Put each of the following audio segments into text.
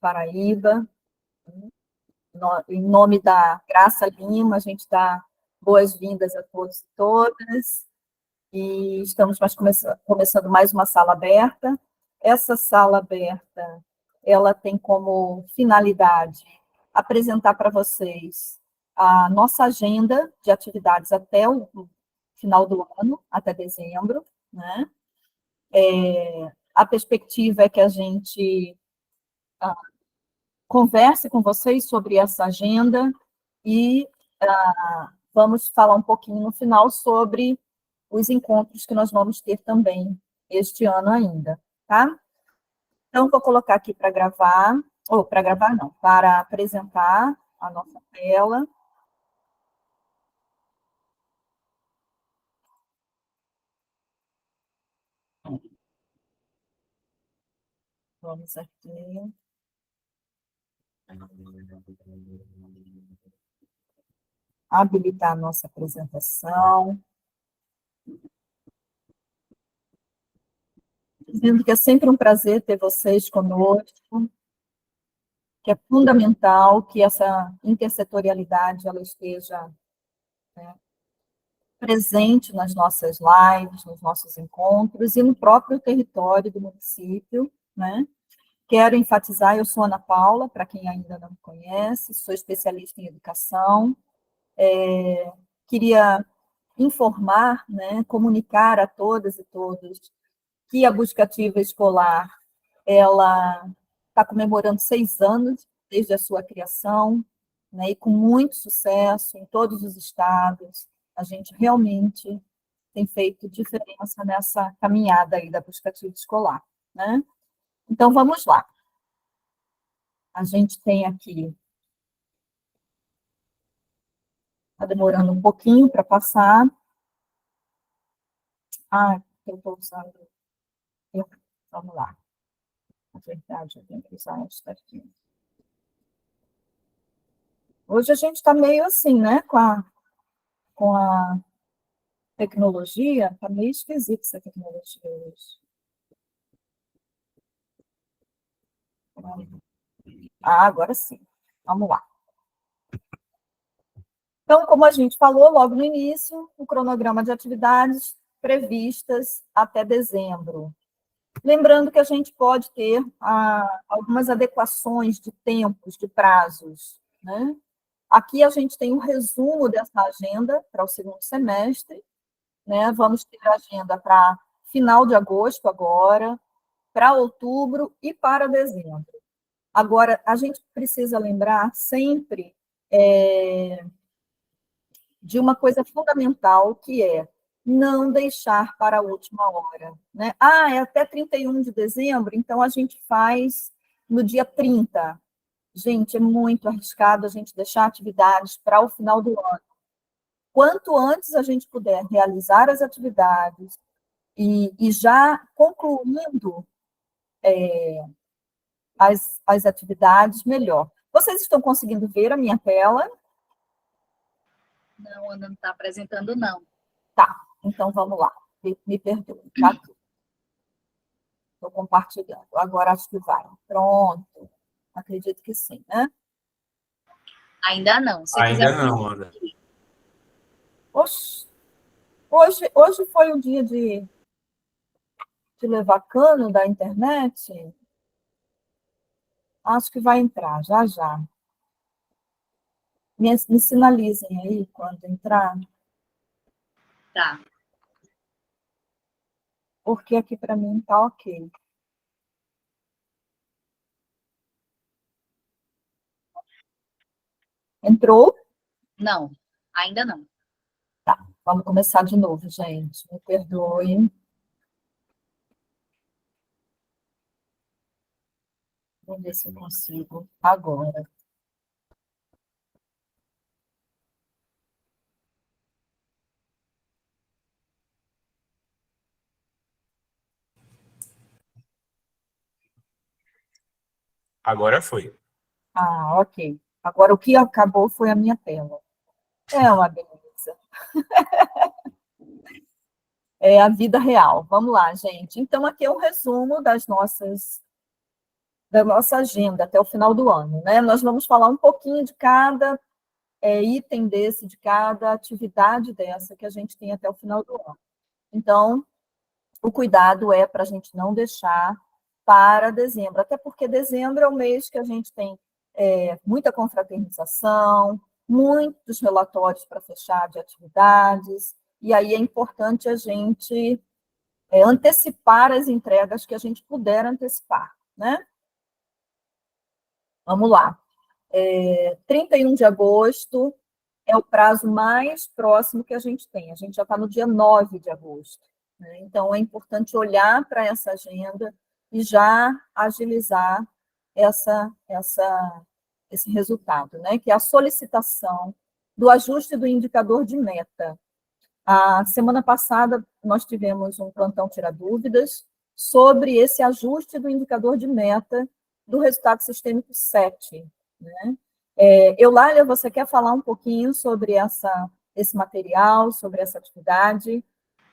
Paraíba. Em nome da Graça Lima, a gente dá boas-vindas a todos e todas, e estamos começando mais uma sala aberta. Essa sala aberta, ela tem como finalidade apresentar para vocês a nossa agenda de atividades até o final do ano, até dezembro, né? A perspectiva é que a gente converse com vocês sobre essa agenda e vamos falar um pouquinho no final sobre os encontros que nós vamos ter também este ano ainda, tá? Então, vou colocar aqui para gravar, ou para gravar não, para apresentar a nossa tela. Vamos aqui. Habilitar a nossa apresentação. Dizendo que é sempre um prazer ter vocês conosco, que é fundamental que essa intersetorialidade ela esteja, né, presente nas nossas lives, nos nossos encontros e no próprio território do município, né? Quero enfatizar, eu sou Ana Paula, para quem ainda não me conhece, sou especialista em educação, queria informar, né, comunicar a todas e todos que a Busca Ativa Escolar, ela está comemorando 6 anos desde a sua criação, né, e com muito sucesso em todos os estados. A gente realmente tem feito diferença nessa caminhada aí da Busca Ativa Escolar, né? Então, vamos lá. A gente tem aqui, está demorando um pouquinho para passar. Eu estou usando. Vamos lá. Na verdade, eu tenho que usar esta aqui. Hoje a gente está meio assim, né? Com a tecnologia, está meio esquisito essa tecnologia hoje. Agora sim. Vamos lá. Então, como a gente falou logo no início, o cronograma de atividades previstas até dezembro. Lembrando que a gente pode ter algumas adequações de tempos, de prazos, né? Aqui a gente tem um resumo dessa agenda para o segundo semestre, né? Vamos ter agenda para final de agosto agora, para outubro e para dezembro. Agora, a gente precisa lembrar sempre de uma coisa fundamental, que é não deixar para a última hora, né? É até 31 de dezembro, então a gente faz no dia 30. Gente, é muito arriscado a gente deixar atividades para o final do ano. Quanto antes a gente puder realizar as atividades e já concluindo as atividades, melhor. Vocês estão conseguindo ver a minha tela? Não, Ana, não está apresentando, não. Tá, então vamos lá. Me perdoe, tá aqui. Estou compartilhando. Agora acho que vai. Pronto. Acredito que sim, né? Ainda não. Se Ainda quiser... não, Ana. Hoje foi um dia de levar cano da internet. Acho que vai entrar, já, já. Me sinalizem aí quando entrar. Tá. Porque aqui para mim está ok. Entrou? Não, ainda não. Tá, vamos começar de novo, gente. Me perdoem. Vamos ver se eu consigo agora. Agora foi. Ok. Agora, o que acabou foi a minha tela. É uma beleza. É a vida real. Vamos lá, gente. Então, aqui é um resumo das nossas da nossa agenda até o final do ano, né? Nós vamos falar um pouquinho de cada item desse, de cada atividade dessa que a gente tem até o final do ano. Então, o cuidado é para a gente não deixar para dezembro, até porque dezembro é o mês que a gente tem muita confraternização, muitos relatórios para fechar de atividades, e aí é importante a gente antecipar as entregas que a gente puder antecipar, né? Vamos lá. 31 de agosto é o prazo mais próximo que a gente tem. A gente já está no dia 9 de agosto, né? Então, é importante olhar para essa agenda e já agilizar esse resultado, né? Que é a solicitação do ajuste do indicador de meta. A semana passada, nós tivemos um plantão Tira Dúvidas sobre esse ajuste do indicador de meta do resultado sistêmico 7, né? Eulália, você quer falar um pouquinho sobre esse material, sobre essa atividade?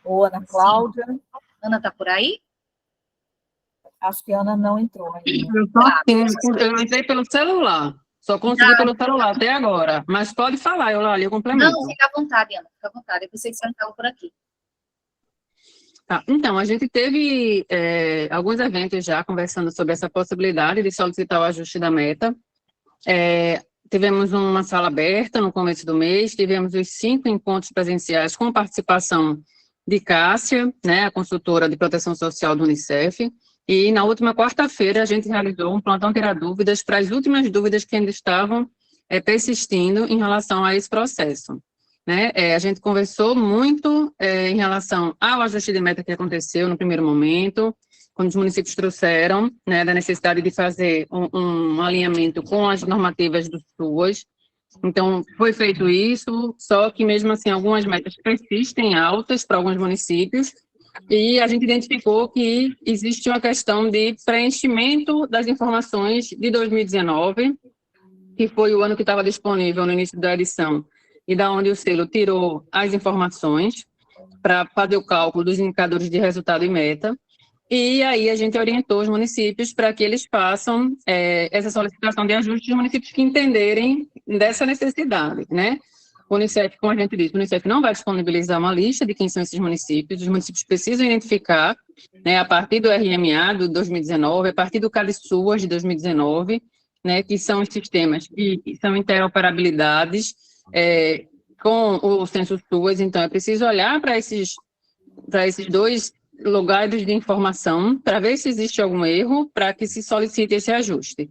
Ou Ana Cláudia? Sim. Ana está por aí? Acho que a Ana não entrou ainda. Eu entrei pelo celular. Só consegui pelo celular até agora. Mas pode falar, Eulália, eu complemento. Não, fica à vontade, Ana, fica à vontade. Eu pensei que você não estava por aqui. Tá, então, a gente teve alguns eventos já conversando sobre essa possibilidade de solicitar o ajuste da meta. Tivemos uma sala aberta no começo do mês, tivemos os 5 encontros presenciais com participação de Cássia, né, a consultora de proteção social do Unicef, e na última quarta-feira a gente realizou um plantão Tirar Dúvidas para as últimas dúvidas que ainda estavam persistindo em relação a esse processo. Né? A gente conversou muito em relação ao ajuste de meta que aconteceu no primeiro momento, quando os municípios trouxeram, né, da necessidade de fazer um alinhamento com as normativas do SUAS. Então, foi feito isso, só que mesmo assim algumas metas persistem altas para alguns municípios, e a gente identificou que existe uma questão de preenchimento das informações de 2019, que foi o ano que estava disponível no início da edição, e da onde o selo tirou as informações para fazer o cálculo dos indicadores de resultado e meta, e aí a gente orientou os municípios para que eles façam essa solicitação de ajuste dos municípios que entenderem dessa necessidade, né? O Unicef, como a gente disse, o Unicef não vai disponibilizar uma lista de quem são esses municípios, os municípios precisam identificar, né, a partir do RMA do 2019, a partir do CADE-SUAS de 2019, né, que são os sistemas que são interoperabilidades com o Censo SUAS. Então é preciso olhar para esses dois lugares de informação para ver se existe algum erro para que se solicite esse ajuste.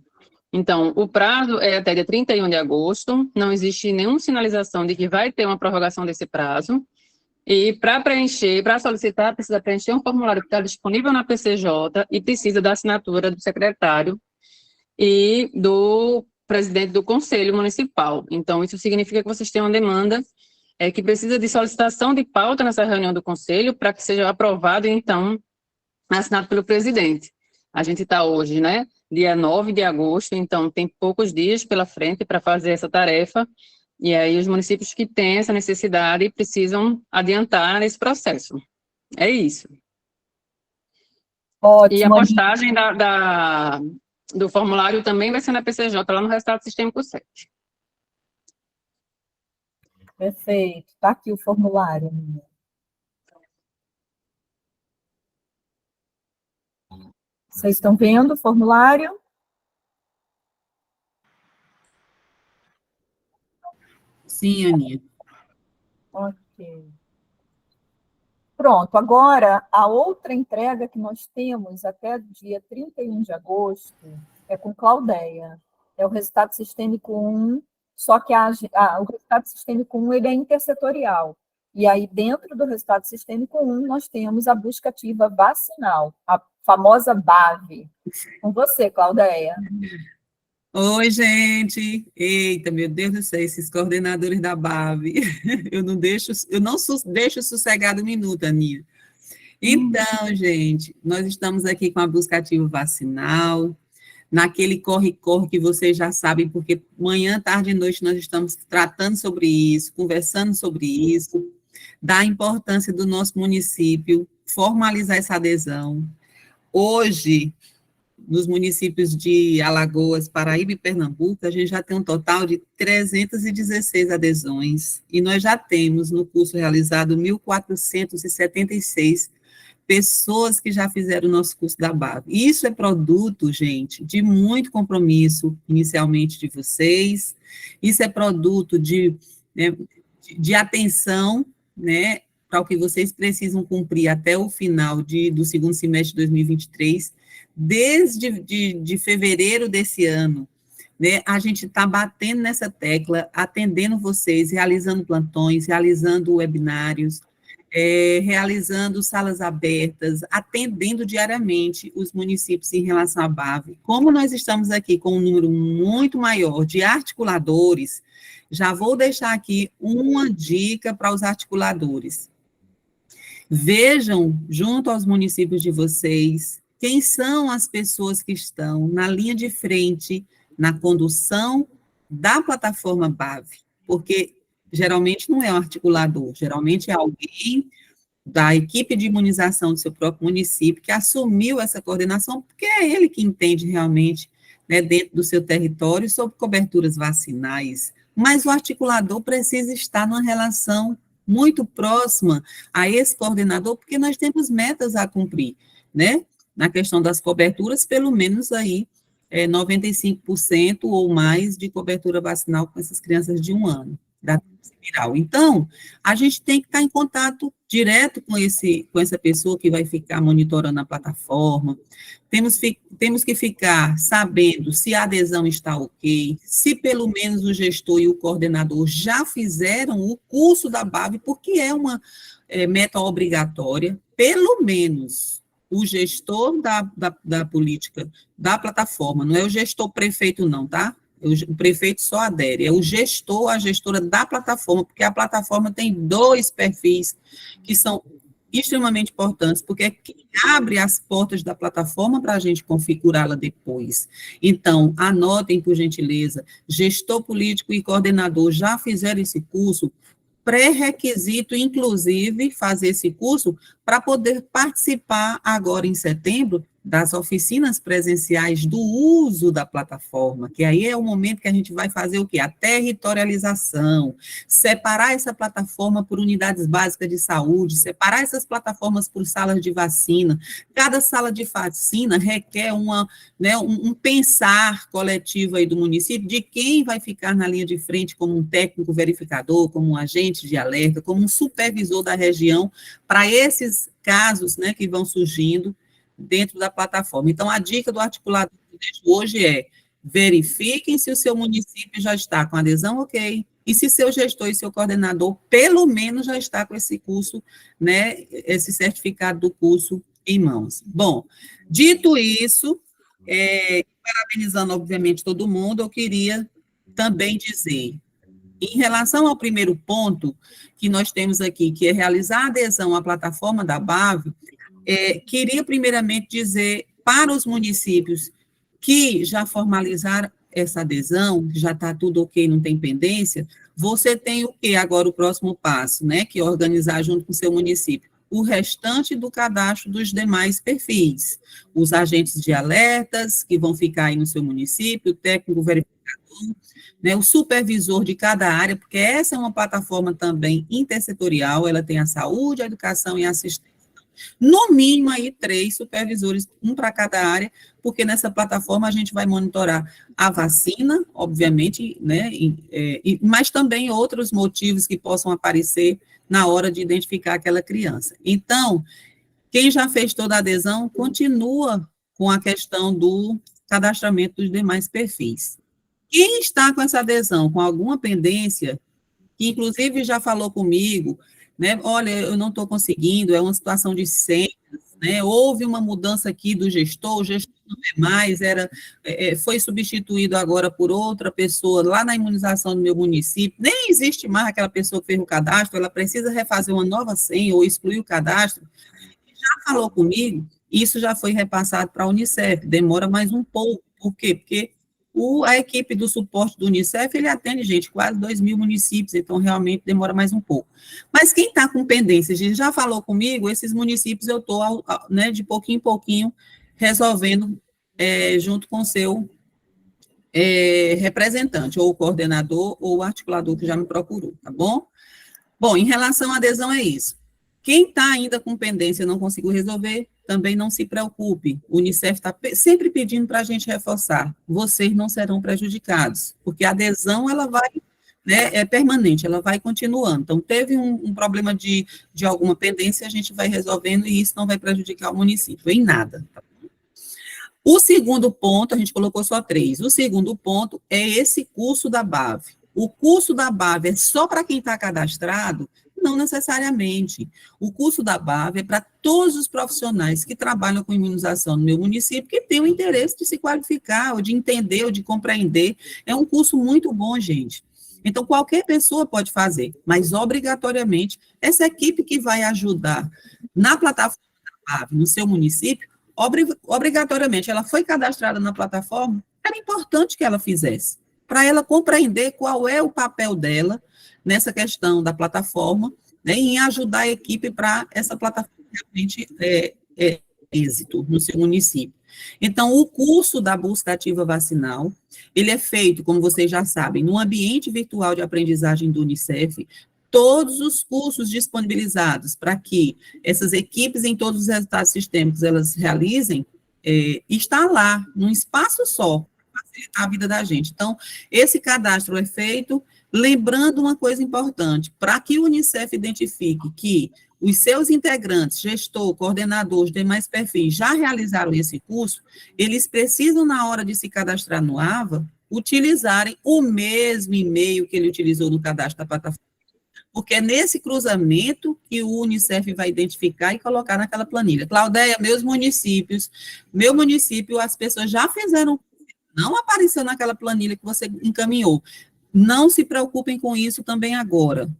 Então, o prazo é até dia 31 de agosto, não existe nenhuma sinalização de que vai ter uma prorrogação desse prazo, e para preencher, para solicitar, precisa preencher um formulário que está disponível na PCJ e precisa da assinatura do secretário e do presidente do Conselho Municipal. Então, isso significa que vocês têm uma demanda que precisa de solicitação de pauta nessa reunião do Conselho para que seja aprovado e, então, assinado pelo presidente. A gente está hoje, né, dia 9 de agosto, então tem poucos dias pela frente para fazer essa tarefa, e aí os municípios que têm essa necessidade precisam adiantar nesse processo. É isso. Ótimo. E a postagem do formulário também vai ser na PCJ, lá no resultado sistêmico 7. Perfeito. Está aqui o formulário. Vocês estão vendo o formulário? Sim, Aninha. Ok. Pronto, agora a outra entrega que nós temos até dia 31 de agosto é com Claudeia. É o resultado sistêmico 1, só que o resultado sistêmico 1 ele é intersetorial. E aí, dentro do resultado sistêmico 1, nós temos a busca ativa vacinal, a famosa BAV. Com você, Claudeia. Oi, gente. Eita, meu Deus do céu, esses coordenadores da BAV. Eu não deixo sossegado um minuto, Aninha. Então, gente, nós estamos aqui com a busca ativa vacinal, naquele corre-corre que vocês já sabem, porque manhã, tarde e noite nós estamos tratando sobre isso, conversando sobre isso, da importância do nosso município formalizar essa adesão. Hoje, nos municípios de Alagoas, Paraíba e Pernambuco, a gente já tem um total de 316 adesões, e nós já temos no curso realizado 1.476 pessoas que já fizeram o nosso curso da BAV. Isso é produto, gente, de muito compromisso, inicialmente, de vocês, isso é produto de, né, de atenção, né, para o que vocês precisam cumprir até o final do segundo semestre de 2023, desde de fevereiro desse ano, né, a gente está batendo nessa tecla, atendendo vocês, realizando plantões, realizando webinários, realizando salas abertas, atendendo diariamente os municípios em relação à BAV. Como nós estamos aqui com um número muito maior de articuladores, já vou deixar aqui uma dica para os articuladores. Vejam, junto aos municípios de vocês, quem são as pessoas que estão na linha de frente, na condução da plataforma BAV, porque geralmente não é um articulador, geralmente é alguém da equipe de imunização do seu próprio município que assumiu essa coordenação, porque é ele que entende realmente, né, dentro do seu território sobre coberturas vacinais, mas o articulador precisa estar numa relação muito próxima a esse coordenador, porque nós temos metas a cumprir, né, na questão das coberturas, pelo menos aí 95% ou mais de cobertura vacinal com essas crianças de 1 ano, da tríplice viral. Então, a gente tem que estar em contato direto com essa pessoa que vai ficar monitorando a plataforma, temos que ficar sabendo se a adesão está ok, se pelo menos o gestor e o coordenador já fizeram o curso da BAV, porque é uma meta obrigatória, pelo menos o gestor da política da plataforma, não é o gestor prefeito não, tá? O prefeito só adere, é o gestor, a gestora da plataforma, porque a plataforma tem 2 perfis que são extremamente importantes, porque é quem abre as portas da plataforma para a gente configurá-la depois. Então, anotem, por gentileza, gestor político e coordenador já fizeram esse curso, pré-requisito, inclusive, fazer esse curso para poder participar agora em setembro das oficinas presenciais do uso da plataforma, que aí é o momento que a gente vai fazer o quê? A territorialização, separar essa plataforma por unidades básicas de saúde, separar essas plataformas por salas de vacina. Cada sala de vacina requer um pensar coletivo aí do município de quem vai ficar na linha de frente como um técnico verificador, como um agente de alerta, como um supervisor da região, para esses casos, né, que vão surgindo dentro da plataforma. Então, a dica do articulador que eu deixo hoje é: verifiquem se o seu município já está com adesão ok, e se seu gestor e seu coordenador, pelo menos, já está com esse curso, né, esse certificado do curso em mãos. Bom, dito isso, parabenizando, obviamente, todo mundo, eu queria também dizer, em relação ao primeiro ponto que nós temos aqui, que é realizar a adesão à plataforma da BAV, queria primeiramente dizer para os municípios que já formalizaram essa adesão, já está tudo ok, não tem pendência, você tem o que agora o próximo passo, né, que é organizar junto com o seu município o restante do cadastro dos demais perfis, os agentes de alertas que vão ficar aí no seu município, o técnico verificador, né, o supervisor de cada área, porque essa é uma plataforma também intersetorial, ela tem a saúde, a educação e a assistência. No mínimo, aí, 3 supervisores, um para cada área, porque nessa plataforma a gente vai monitorar a vacina, obviamente, né, mas também outros motivos que possam aparecer na hora de identificar aquela criança. Então, quem já fez toda a adesão, continua com a questão do cadastramento dos demais perfis. Quem está com essa adesão, com alguma pendência, que inclusive já falou comigo, né, olha, eu não estou conseguindo, é uma situação de senhas, né, houve uma mudança aqui do gestor, o gestor não é mais, foi substituído agora por outra pessoa lá na imunização do meu município, nem existe mais aquela pessoa que fez o cadastro, ela precisa refazer uma nova senha ou excluir o cadastro, já falou comigo, isso já foi repassado para a Unicef, demora mais um pouco, por quê? Porque a equipe do suporte do Unicef, ele atende, gente, quase 2.000 municípios, então realmente demora mais um pouco. Mas quem está com pendência, já falou comigo, esses municípios eu estou, né, de pouquinho em pouquinho, resolvendo junto com o seu representante, ou o coordenador, ou o articulador que já me procurou, tá bom? Bom, em relação à adesão é isso. Quem está ainda com pendência e não conseguiu resolver, também não se preocupe. O Unicef está sempre pedindo para a gente reforçar. Vocês não serão prejudicados, porque a adesão, ela vai, né, é permanente, ela vai continuando. Então, teve um problema de alguma pendência, a gente vai resolvendo e isso não vai prejudicar o município em nada. Tá? O segundo ponto, a gente colocou só 3. O segundo ponto é esse curso da BAV. O curso da BAV é só para quem está cadastrado? Não necessariamente. O curso da BAV é para todos os profissionais que trabalham com imunização no meu município, que têm o interesse de se qualificar, ou de entender, ou de compreender. É um curso muito bom, gente. Então, qualquer pessoa pode fazer, mas, obrigatoriamente, essa equipe que vai ajudar na plataforma da BAV, no seu município, obrigatoriamente, ela foi cadastrada na plataforma, era importante que ela fizesse, para ela compreender qual é o papel dela nessa questão da plataforma, né, em ajudar a equipe para essa plataforma realmente êxito no seu município. Então, o curso da busca ativa vacinal, ele é feito, como vocês já sabem, no ambiente virtual de aprendizagem do Unicef. Todos os cursos disponibilizados para que essas equipes em todos os resultados sistêmicos elas realizem, está lá, num espaço só, para facilitar a vida da gente. Então, esse cadastro é feito, lembrando uma coisa importante, para que o Unicef identifique que os seus integrantes, gestor, coordenador, os demais perfis, já realizaram esse curso, eles precisam, na hora de se cadastrar no AVA, utilizarem o mesmo e-mail que ele utilizou no cadastro da plataforma, porque é nesse cruzamento que o Unicef vai identificar e colocar naquela planilha. Claudéia, meu município, as pessoas já fizeram, não apareceu naquela planilha que você encaminhou. Não se preocupem com isso também agora,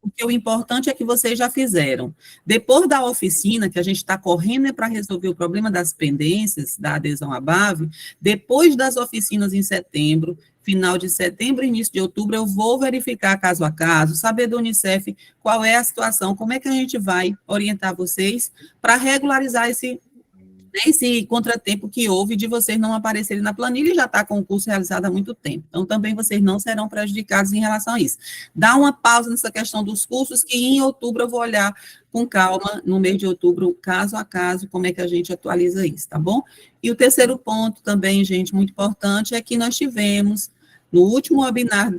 porque o importante é que vocês já fizeram. Depois da oficina, que a gente está correndo para resolver o problema das pendências, da adesão à BAV, depois das oficinas em setembro, final de setembro, início de outubro, eu vou verificar caso a caso, saber do Unicef qual é a situação, como é que a gente vai orientar vocês para regularizar esse contratempo que houve de vocês não aparecerem na planilha e já está com o curso realizado há muito tempo. Então, também vocês não serão prejudicados em relação a isso. Dá uma pausa nessa questão dos cursos, que em outubro eu vou olhar com calma, no mês de outubro, caso a caso, como é que a gente atualiza isso, tá bom? E o terceiro ponto também, gente, muito importante, é que nós tivemos, no último webinar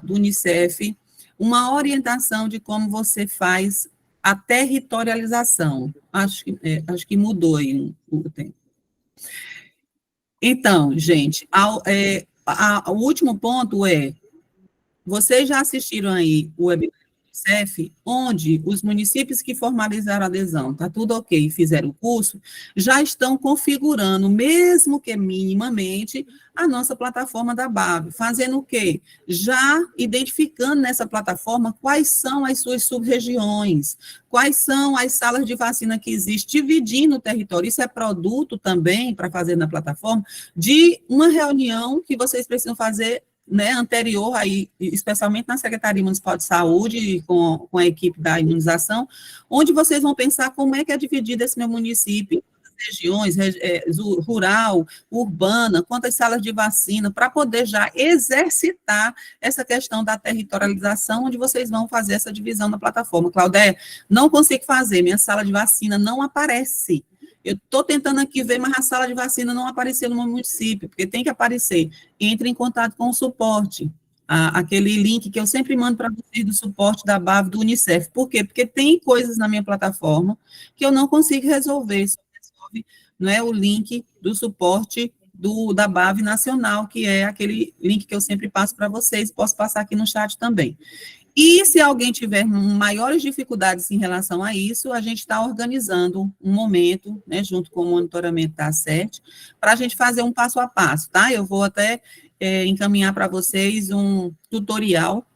do Unicef, uma orientação de como você faz a territorialização. Acho que mudou aí o tempo. Então, gente, o último ponto vocês já assistiram aí o webinar do Unicef, onde os municípios que formalizaram a adesão, está tudo ok, fizeram o curso, já estão configurando, mesmo que minimamente, a nossa plataforma da BAV, fazendo o quê? Já identificando nessa plataforma quais são as suas sub-regiões, quais são as salas de vacina que existem, dividindo o território. Isso é produto também, para fazer na plataforma, de uma reunião que vocês precisam fazer, né, anterior, aí, especialmente na Secretaria Municipal de Saúde, com a equipe da imunização, onde vocês vão pensar como é que é dividido esse meu município, regiões, rural, urbana, quantas salas de vacina, para poder já exercitar essa questão da territorialização, onde vocês vão fazer essa divisão na plataforma. Claudéia, não consigo fazer, minha sala de vacina não aparece. Eu estou tentando aqui ver, mas a sala de vacina não apareceu no meu município, porque tem que aparecer. Entre em contato com o suporte, aquele link que eu sempre mando para vocês do suporte da BAV do Unicef. Por quê? Porque tem coisas na minha plataforma que eu não consigo resolver. Só resolve, não é, o link do suporte da BAV nacional, que é aquele link que eu sempre passo para vocês, posso passar aqui no chat também. E se alguém tiver maiores dificuldades em relação a isso, a gente está organizando um momento, né, junto com o monitoramento da ACET, para a gente fazer um passo a passo, tá? Eu vou até encaminhar para vocês um tutorial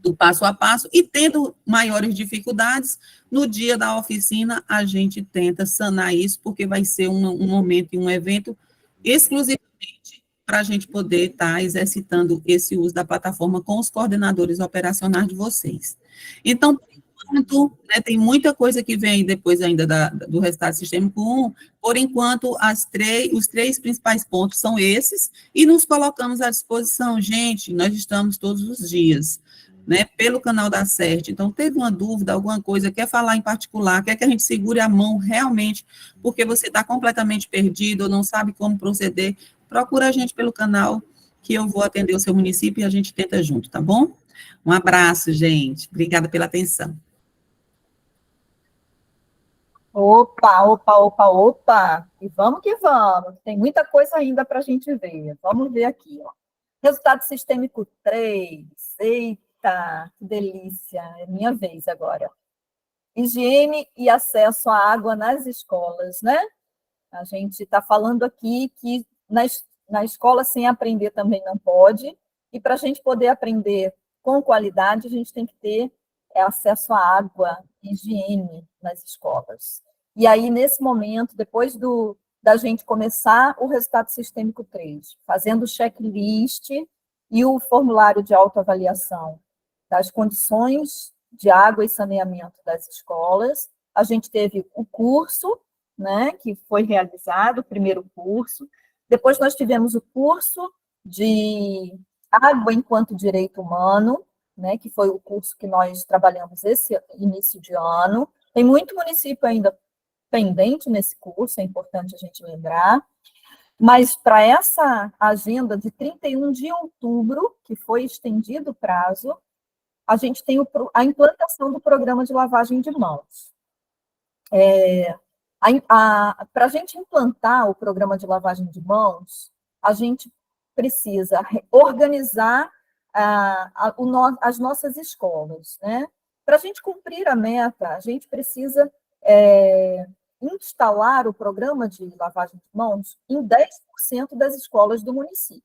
do passo a passo, e tendo maiores dificuldades, no dia da oficina, a gente tenta sanar isso, porque vai ser um momento e um evento exclusivamente para a gente poder estar exercitando esse uso da plataforma com os coordenadores operacionais de vocês. Então, por enquanto, né, tem muita coisa que vem depois ainda do resultado sistêmico 1, por enquanto, os três principais pontos são esses, e nos colocamos à disposição. Gente, nós estamos todos os dias, né, pelo canal da CERT. Então, teve uma dúvida, alguma coisa, quer falar em particular, quer que a gente segure a mão realmente, porque você está completamente perdido ou não sabe como proceder, procura a gente pelo canal, que eu vou atender o seu município e a gente tenta junto, tá bom? Um abraço, gente. Obrigada pela atenção. Opa, opa, opa, opa! E vamos que vamos, tem muita coisa ainda para a gente ver. Vamos ver aqui, ó. Resultado sistêmico 3. Eita, que delícia! É minha vez agora. Higiene e acesso à água nas escolas, né? A gente está falando aqui que na escola sem aprender também não pode, e para a gente poder aprender com qualidade, a gente tem que ter acesso à água, higiene nas escolas. E aí, nesse momento, depois da gente começar o resultado sistêmico 3, fazendo o checklist e o formulário de autoavaliação das condições de água e saneamento das escolas, a gente teve o curso, né, que foi realizado, o primeiro curso. Depois nós tivemos o curso de Água enquanto Direito Humano, né, que foi o curso que nós trabalhamos esse início de ano. Tem muito município ainda pendente nesse curso, é importante a gente lembrar. Mas para essa agenda de 31 de outubro, que foi estendido o prazo, a gente tem a implantação do programa de lavagem de mãos. Para a gente implantar o programa de lavagem de mãos, a gente precisa organizar as nossas escolas, né? Para a gente cumprir a meta, a gente precisa instalar o programa de lavagem de mãos em 10% das escolas do município.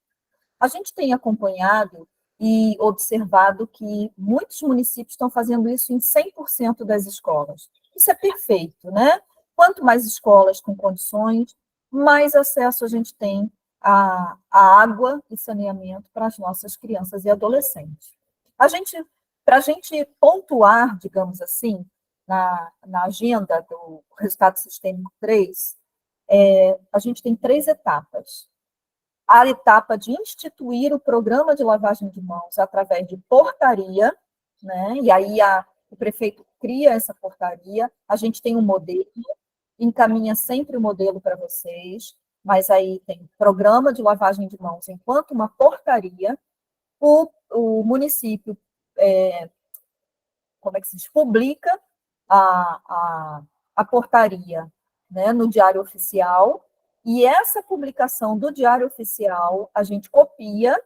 A gente tem acompanhado e observado que muitos municípios estão fazendo isso em 100% das escolas. Isso é perfeito, né? Quanto mais escolas com condições, mais acesso a gente tem à água e saneamento para as nossas crianças e adolescentes. Para a gente pontuar, digamos assim, na agenda do resultado sistêmico 3, a gente tem 3 etapas. A etapa de instituir o programa de lavagem de mãos através de portaria, né? E aí o prefeito cria essa portaria, a gente tem um modelo, encaminha sempre o modelo para vocês, mas aí tem programa de lavagem de mãos enquanto uma portaria, o município, como é que se diz, publica a portaria, né, no Diário Oficial, e essa publicação do Diário Oficial a gente copia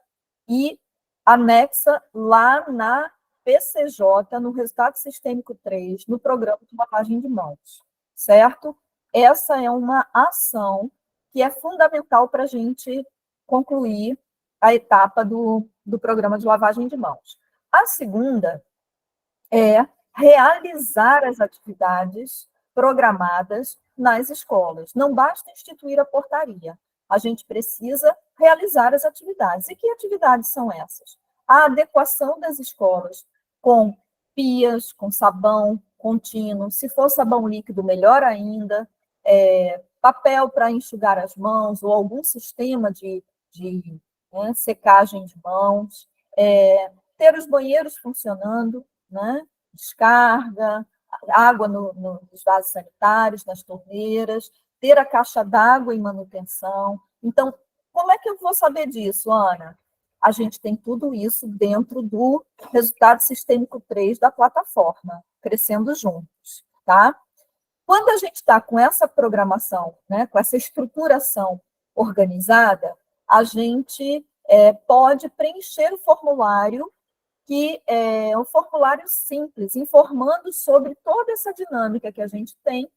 e anexa lá na PCJ, no resultado sistêmico 3, no programa de lavagem de mãos, certo? Essa é uma ação que é fundamental para a gente concluir a etapa do programa de lavagem de mãos. A segunda é realizar as atividades programadas nas escolas. Não basta instituir a portaria, a gente precisa realizar as atividades. E que atividades são essas? A adequação das escolas com pias, com sabão contínuo, se for sabão líquido, melhor ainda, papel para enxugar as mãos, ou algum sistema de secagem de mãos, ter os banheiros funcionando, né? Descarga, água nos vasos sanitários, nas torneiras, ter a caixa d'água em manutenção. Então, como é que eu vou saber disso, Ana? A gente tem tudo isso dentro do resultado sistêmico 3 da plataforma, Crescendo Juntos, tá? Quando a gente está com essa programação, né, com essa estruturação organizada, a gente pode preencher o formulário, que é um formulário simples, informando sobre toda essa dinâmica que a gente tem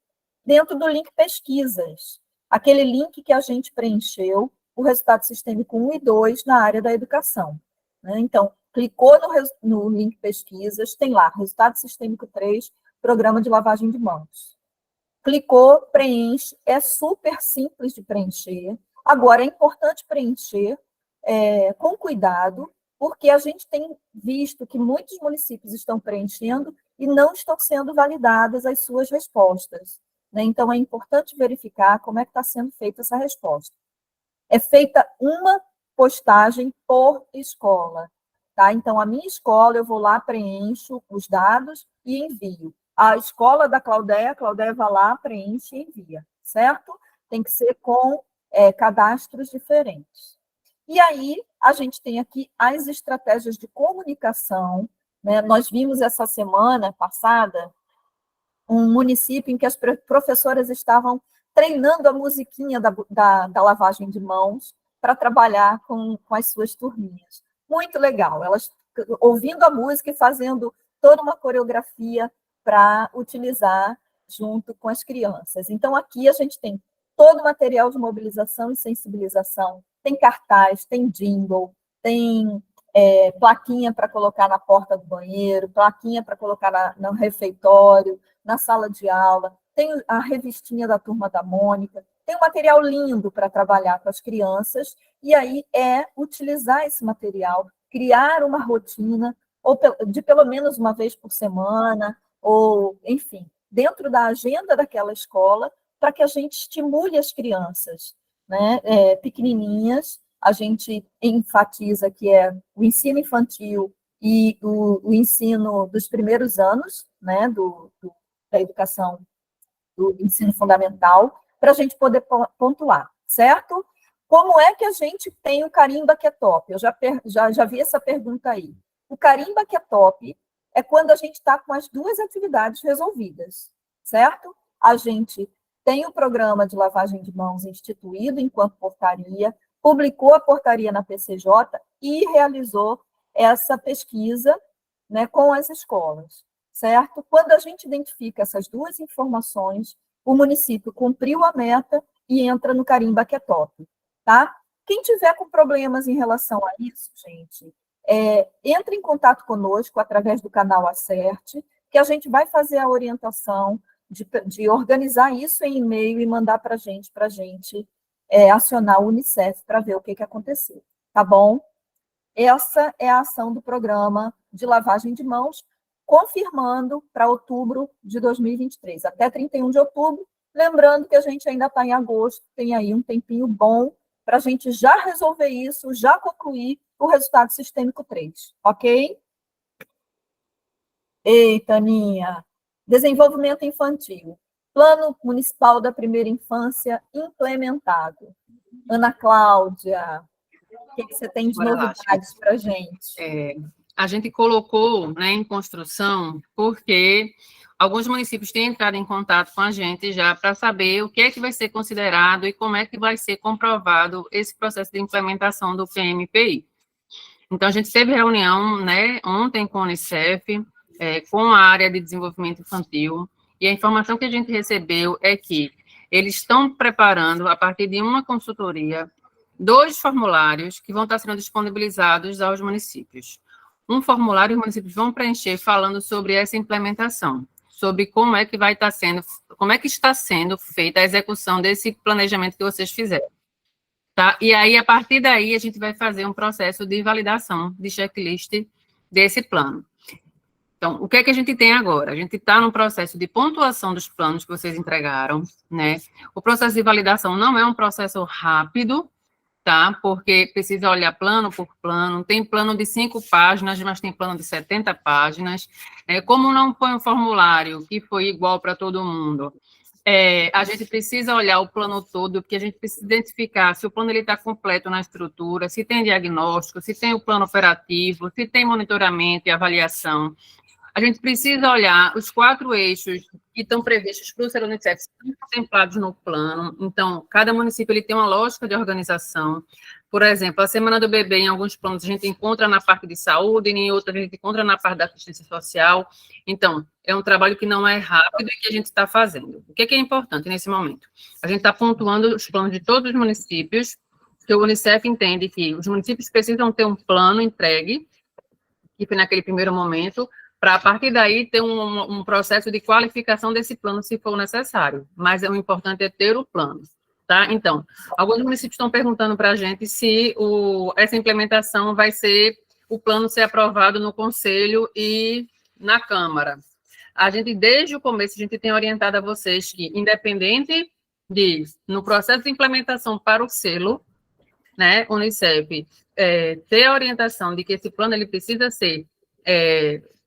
dentro do link pesquisas, aquele link que a gente preencheu, o resultado sistêmico 1 e 2 na área da educação, né? Então, clicou no link pesquisas, tem lá, resultado sistêmico 3, programa de lavagem de mãos. Clicou, preenche, é super simples de preencher. Agora, é importante preencher com cuidado, porque a gente tem visto que muitos municípios estão preenchendo e não estão sendo validadas as suas respostas, né? Então, é importante verificar como é que está sendo feita essa resposta. É feita uma postagem por escola, tá? Então, a minha escola, eu vou lá, preencho os dados e envio. A escola da Claudéia, a Claudéia vai lá, preenche e envia, certo? Tem que ser com cadastros diferentes. E aí, a gente tem aqui as estratégias de comunicação, né? Nós vimos essa semana passada um município em que as professoras estavam treinando a musiquinha da lavagem de mãos para trabalhar com as suas turminhas. Muito legal, elas ouvindo a música e fazendo toda uma coreografia para utilizar junto com as crianças. Então, aqui a gente tem todo o material de mobilização e sensibilização, tem cartaz, tem jingle, tem plaquinha para colocar na porta do banheiro, plaquinha para colocar no refeitório, na sala de aula, tem a revistinha da Turma da Mônica, tem um material lindo para trabalhar com as crianças, e aí é utilizar esse material, criar uma rotina, ou de pelo menos uma vez por semana, ou, enfim, dentro da agenda daquela escola, para que a gente estimule as crianças, né, pequenininhas. A gente enfatiza que é o ensino infantil e o ensino dos primeiros anos, né, da educação, do ensino fundamental, para a gente poder pontuar, certo? Como é que a gente tem o Carimba que é top? Eu já vi essa pergunta aí. O Carimba que é top é quando a gente está com as duas atividades resolvidas, certo? A gente tem o programa de lavagem de mãos instituído enquanto portaria, publicou a portaria na PCJ e realizou essa pesquisa, né, com as escolas, certo? Quando a gente identifica essas duas informações, o município cumpriu a meta e entra no Carimba que é top, tá? Quem tiver com problemas em relação a isso, gente, entre em contato conosco através do canal Acerte, que a gente vai fazer a orientação de organizar isso em e-mail e mandar para a gente acionar o Unicef para ver o que aconteceu, tá bom? Essa é a ação do programa de lavagem de mãos, confirmando para outubro de 2023, até 31 de outubro, lembrando que a gente ainda está em agosto, tem aí um tempinho bom para a gente já resolver isso, já concluir o resultado sistêmico 3, ok? Eita, Aninha, desenvolvimento infantil, Plano Municipal da Primeira Infância implementado. Ana Cláudia, o que você tem de novidades para a gente? A gente colocou, né, em construção porque alguns municípios têm entrado em contato com a gente já para saber o que é que vai ser considerado e como é que vai ser comprovado esse processo de implementação do PMPI. Então, a gente teve reunião, né, ontem com o Unicef, com a área de desenvolvimento infantil, e a informação que a gente recebeu é que eles estão preparando, a partir de uma consultoria, 2 formulários que vão estar sendo disponibilizados aos municípios. Um formulário os municípios vão preencher falando sobre essa implementação, sobre como é que vai estar sendo, como é que está sendo feita a execução desse planejamento que vocês fizeram. Tá? E aí, a partir daí, a gente vai fazer um processo de validação de checklist desse plano. Então, o que é que a gente tem agora? A gente está no processo de pontuação dos planos que vocês entregaram, né? O processo de validação não é um processo rápido, tá? Porque precisa olhar plano por plano. Tem plano de 5 páginas, mas tem plano de 70 páginas. Como não foi um formulário que foi igual para todo mundo, a gente precisa olhar o plano todo, porque a gente precisa identificar se o plano está completo na estrutura, se tem diagnóstico, se tem o plano operativo, se tem monitoramento e avaliação. A gente precisa olhar os 4 eixos que estão previstos para o Unicef, estão contemplados no plano. Então, cada município ele tem uma lógica de organização. Por exemplo, a Semana do Bebê, em alguns planos, a gente encontra na parte de saúde, em outros, a gente encontra na parte da assistência social. Então, é um trabalho que não é rápido e que a gente está fazendo. O que é importante nesse momento? A gente está pontuando os planos de todos os municípios, que o Unicef entende que os municípios precisam ter um plano entregue, que foi naquele primeiro momento, para, a partir daí, ter um processo de qualificação desse plano, se for necessário. Mas o importante é ter o plano, tá? Então, alguns municípios estão perguntando para a gente se essa implementação vai ser o plano ser aprovado no Conselho e na Câmara. A gente, desde o começo, a gente tem orientado a vocês que, independente de, no processo de implementação para o selo, né, Unicef, ter a orientação de que esse plano ele precisa ser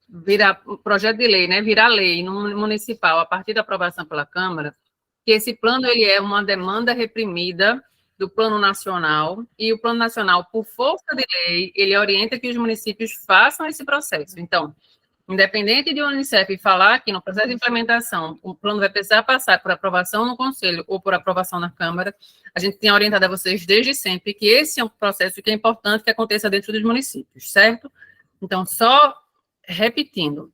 virar projeto de lei, né, virar lei no municipal a partir da aprovação pela Câmara, que esse plano ele é uma demanda reprimida do Plano Nacional, e o Plano Nacional, por força de lei, ele orienta que os municípios façam esse processo. Então, independente de o Unicef falar que no processo de implementação o plano vai precisar passar por aprovação no Conselho ou por aprovação na Câmara, a gente tem orientado a vocês desde sempre que esse é um processo que é importante que aconteça dentro dos municípios, certo? Então, só repetindo,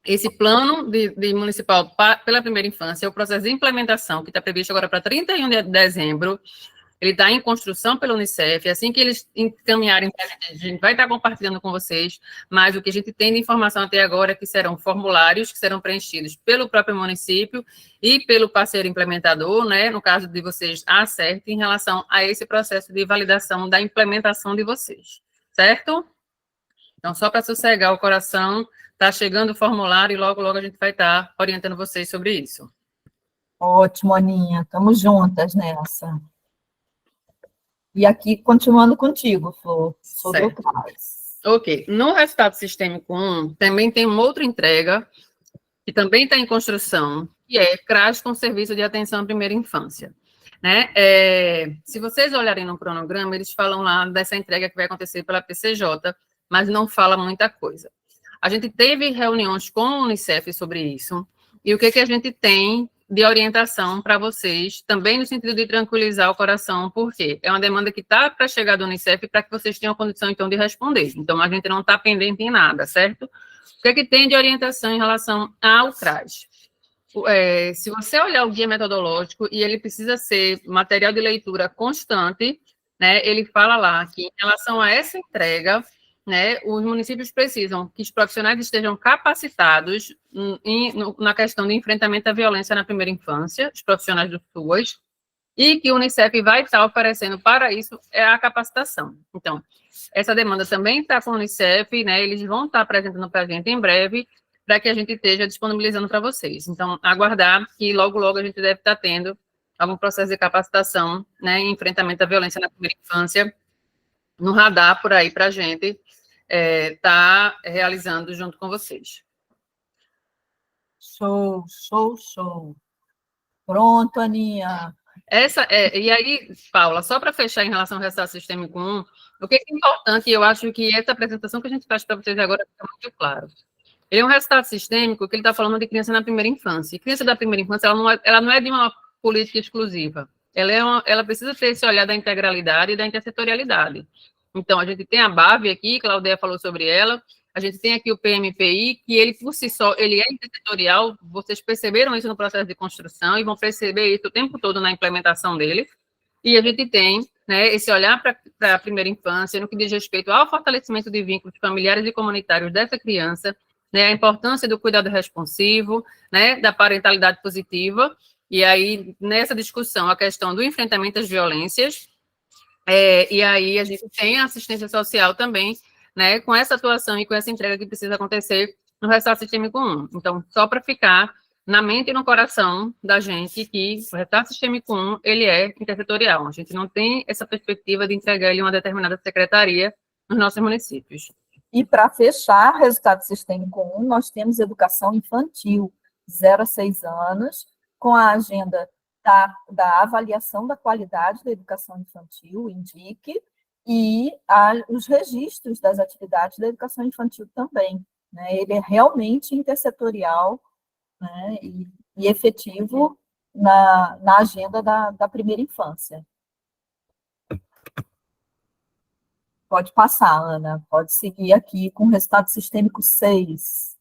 esse plano de municipal pela primeira infância, o processo de implementação, que está previsto agora para 31 de dezembro, ele está em construção pela Unicef, assim que eles encaminharem, a gente vai estar compartilhando com vocês, mas o que a gente tem de informação até agora é que serão formulários que serão preenchidos pelo próprio município e pelo parceiro implementador, né, no caso de vocês, a ACERT, em relação a esse processo de validação da implementação de vocês, certo? Então, só para sossegar o coração, está chegando o formulário e logo, logo a gente vai estar orientando vocês sobre isso. Ótimo, Aninha. Estamos juntas nessa. E aqui, continuando contigo, Flor, sobre o CRAS. Ok. No resultado sistêmico 1, também tem uma outra entrega, que também está em construção, que é CRAS com serviço de atenção à primeira infância. Né? Se vocês olharem no cronograma, eles falam lá dessa entrega que vai acontecer pela PCJ, mas não fala muita coisa. A gente teve reuniões com o Unicef sobre isso, e o que a gente tem de orientação para vocês, também no sentido de tranquilizar o coração, porque é uma demanda que está para chegar do Unicef para que vocês tenham condição, então, de responder. Então, a gente não está pendente em nada, certo? O que tem de orientação em relação ao CRAS? Se você olhar o guia metodológico, e ele precisa ser material de leitura constante, né, ele fala lá que, em relação a essa entrega, né, os municípios precisam que os profissionais estejam capacitados na questão de enfrentamento à violência na primeira infância, os profissionais do SUAS, e que o Unicef vai estar oferecendo para isso a capacitação. Então, essa demanda também está com o Unicef, né, eles vão estar apresentando para a gente em breve, para que a gente esteja disponibilizando para vocês. Então, aguardar que logo, logo a gente deve estar tendo algum processo de capacitação, né, em enfrentamento à violência na primeira infância, no radar por aí para a gente, está realizando junto com vocês. Show, show, show. Pronto, Aninha. E aí, Paula, só para fechar em relação ao resultado sistêmico 1, o que é importante, e eu acho que essa apresentação que a gente faz para vocês agora fica muito claro. Ele é um resultado sistêmico que ele está falando de criança na primeira infância. E criança da primeira infância, ela não é de uma política exclusiva. Ela precisa ter esse olhar da integralidade e da intersetorialidade. Então, a gente tem a BAV aqui, Claudia falou sobre ela, a gente tem aqui o PMPI, que ele, por si só, ele é intersetorial, vocês perceberam isso no processo de construção e vão perceber isso o tempo todo na implementação dele, e a gente tem, né, esse olhar para a primeira infância, no que diz respeito ao fortalecimento de vínculos familiares e comunitários dessa criança, né, a importância do cuidado responsivo, né, da parentalidade positiva, e aí, nessa discussão, a questão do enfrentamento às violências, e aí a gente tem a assistência social também, né, com essa atuação e com essa entrega que precisa acontecer no resultado sistêmico 1. Então, só para ficar na mente e no coração da gente que o resultado sistêmico 1, ele é intersetorial. A gente não tem essa perspectiva de entregar ele em uma determinada secretaria nos nossos municípios. E para fechar, resultado sistêmico 1, nós temos educação infantil, 0 a 6 anos, com a agenda da avaliação da qualidade da educação infantil, INDIC, e os registros das atividades da educação infantil também. Né? Ele é realmente intersetorial, né, e efetivo na agenda da primeira infância. Pode passar, Ana, pode seguir aqui com o resultado sistêmico 6.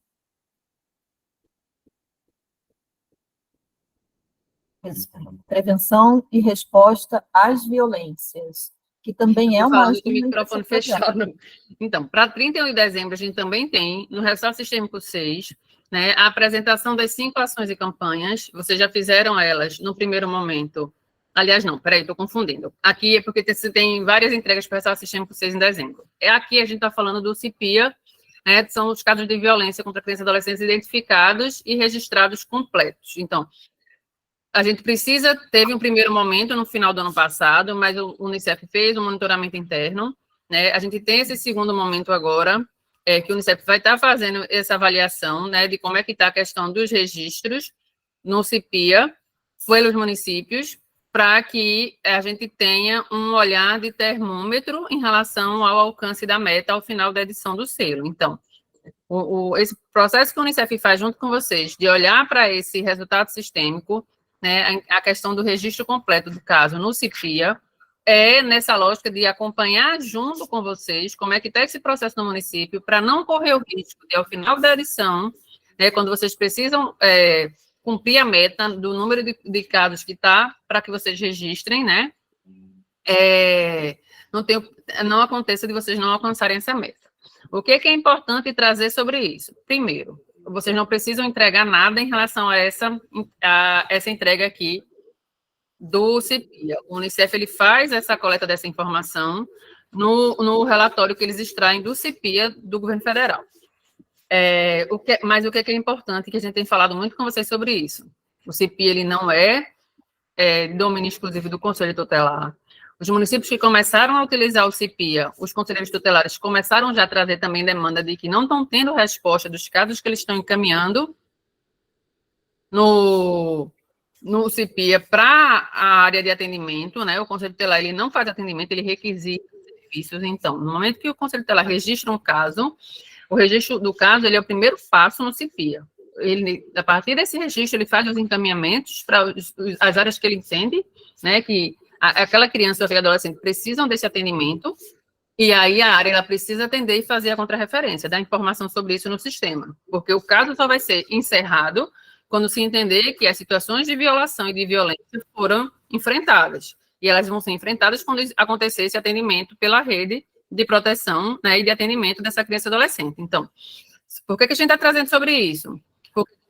Prevenção e resposta às violências, que também é uma agenda microfone fechado. Então, para 31 de dezembro, a gente também tem, no resultado sistêmico 6, né, a apresentação das 5 ações e campanhas. Vocês já fizeram elas, no primeiro momento, Aliás, não, peraí, estou confundindo. Aqui é porque tem várias entregas para essa sistema com vocês em dezembro. Aqui a gente está falando do CIPIA, né, são os casos de violência contra crianças e adolescentes identificados e registrados completos. Então, a gente teve um primeiro momento no final do ano passado, mas o Unicef fez um monitoramento interno, né? A gente tem esse segundo momento agora, que o Unicef vai estar fazendo essa avaliação, né, de como é que está a questão dos registros no CIPIA, pelos municípios, para que a gente tenha um olhar de termômetro em relação ao alcance da meta ao final da edição do selo. Então, esse processo que o Unicef faz junto com vocês, de olhar para esse resultado sistêmico, né, a questão do registro completo do caso no CIPIA, nessa lógica de acompanhar junto com vocês como é que está esse processo no município, para não correr o risco de, ao final da edição, né, quando vocês precisam cumprir a meta do número de casos que está, para que vocês registrem, né, não aconteça de vocês não alcançarem essa meta. O que é importante trazer sobre isso? Primeiro, vocês não precisam entregar nada em relação a essa entrega aqui do CIPIA. O Unicef ele faz essa coleta dessa informação no relatório que eles extraem do CIPIA do governo federal. Mas o que é importante, que a gente tem falado muito com vocês sobre isso? O CIPIA ele não é domínio exclusivo do Conselho Tutelar. Os municípios que começaram a utilizar o CIPIA, os conselheiros tutelares começaram já a trazer também demanda de que não estão tendo resposta dos casos que eles estão encaminhando no CIPIA para a área de atendimento, né? O Conselho Tutelar ele não faz atendimento, ele requisita serviços. Então, no momento que o Conselho Tutelar registra um caso, o registro do caso ele é o primeiro passo no CIPIA. A partir desse registro, ele faz os encaminhamentos para as áreas que ele entende, né? Que aquela criança ou adolescente precisam desse atendimento, e aí a área ela precisa atender e fazer a contrarreferência, dar informação sobre isso no sistema, porque o caso só vai ser encerrado quando se entender que as situações de violação e de violência foram enfrentadas, e elas vão ser enfrentadas quando acontecer esse atendimento pela rede de proteção, né, e de atendimento dessa criança e adolescente. Então, por que a gente está trazendo sobre isso?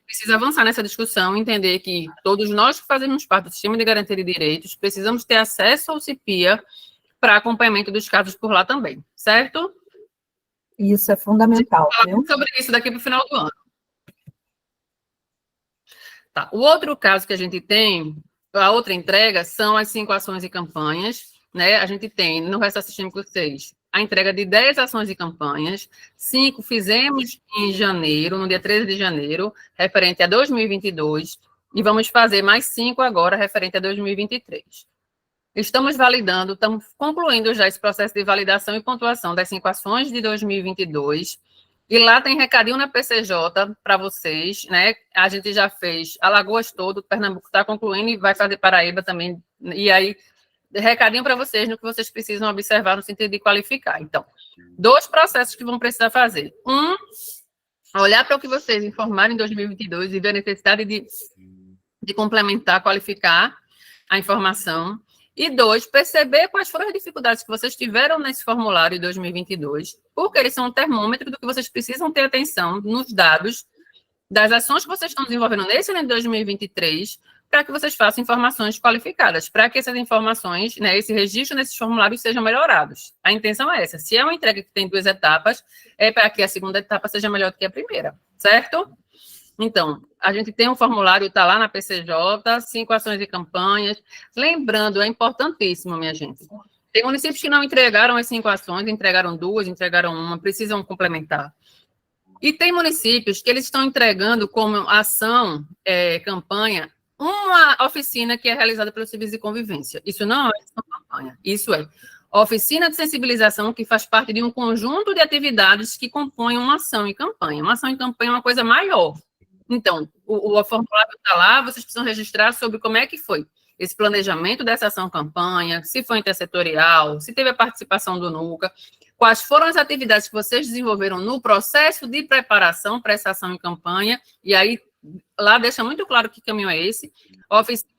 Precisa avançar nessa discussão, entender que todos nós que fazemos parte do sistema de garantia de direitos precisamos ter acesso ao CIPIA para acompanhamento dos casos por lá também, certo? Isso é fundamental. A gente vai falar sobre isso daqui para o final do ano. Tá. O outro caso que a gente tem, a outra entrega, são as 5 ações e campanhas, né? A gente tem, no resto sistêmico 6, a entrega de 10 ações e campanhas, 5 fizemos em janeiro, no dia 13 de janeiro, referente a 2022, e vamos fazer mais 5 agora, referente a 2023. Estamos validando, estamos concluindo já esse processo de validação e pontuação das 5 ações de 2022, e lá tem recadinho na PCJ para vocês, né? A gente já fez Alagoas todo, Pernambuco está concluindo e vai fazer Paraíba também, e aí recadinho para vocês no que vocês precisam observar no sentido de qualificar. Então, 2 processos que vão precisar fazer. Olhar para o que vocês informaram em 2022 e ver a necessidade de complementar, qualificar a informação. E 2, perceber quais foram as dificuldades que vocês tiveram nesse formulário de 2022, porque eles são um termômetro do que vocês precisam ter atenção nos dados das ações que vocês estão desenvolvendo nesse ano de 2023, para que vocês façam informações qualificadas, para que essas informações, né, esse registro nesses formulários sejam melhorados. A intenção é essa. Se é uma entrega que tem 2 etapas, é para que a segunda etapa seja melhor do que a primeira, certo? Então, a gente tem um formulário, está lá na PCJ, 5 ações e campanhas. Lembrando, é importantíssimo, minha gente. Tem municípios que não entregaram as 5 ações, entregaram 2, entregaram 1, precisam complementar. E tem municípios que eles estão entregando como ação, campanha, uma oficina que é realizada pelo Serviço de Convivência. Isso não é uma campanha, isso é oficina de sensibilização que faz parte de um conjunto de atividades que compõem uma ação e campanha. Uma ação e campanha é uma coisa maior. Então, o formulário está lá, vocês precisam registrar sobre como é que foi esse planejamento dessa ação-campanha, se foi intersetorial, se teve a participação do NUCA, quais foram as atividades que vocês desenvolveram no processo de preparação para essa ação e campanha, e aí lá deixa muito claro que caminho é esse, oficinas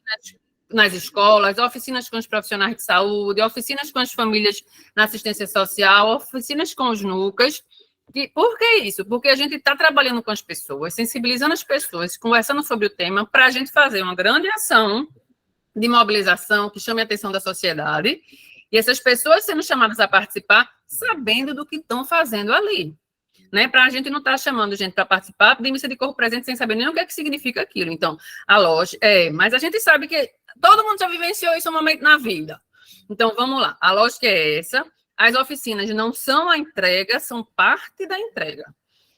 nas escolas, oficinas com os profissionais de saúde, oficinas com as famílias na assistência social, oficinas com os NUCAs. Por que isso? Porque a gente está trabalhando com as pessoas, sensibilizando as pessoas, conversando sobre o tema, para a gente fazer uma grande ação de mobilização que chame a atenção da sociedade, e essas pessoas sendo chamadas a participar, sabendo do que estão fazendo ali. Né, para a gente não estar chamando gente para participar de missa de corpo presente sem saber nem o que é que significa aquilo. Então, a lógica mas a gente sabe que todo mundo já vivenciou isso um momento na vida. Então, vamos lá. A lógica é essa. As oficinas não são a entrega, são parte da entrega.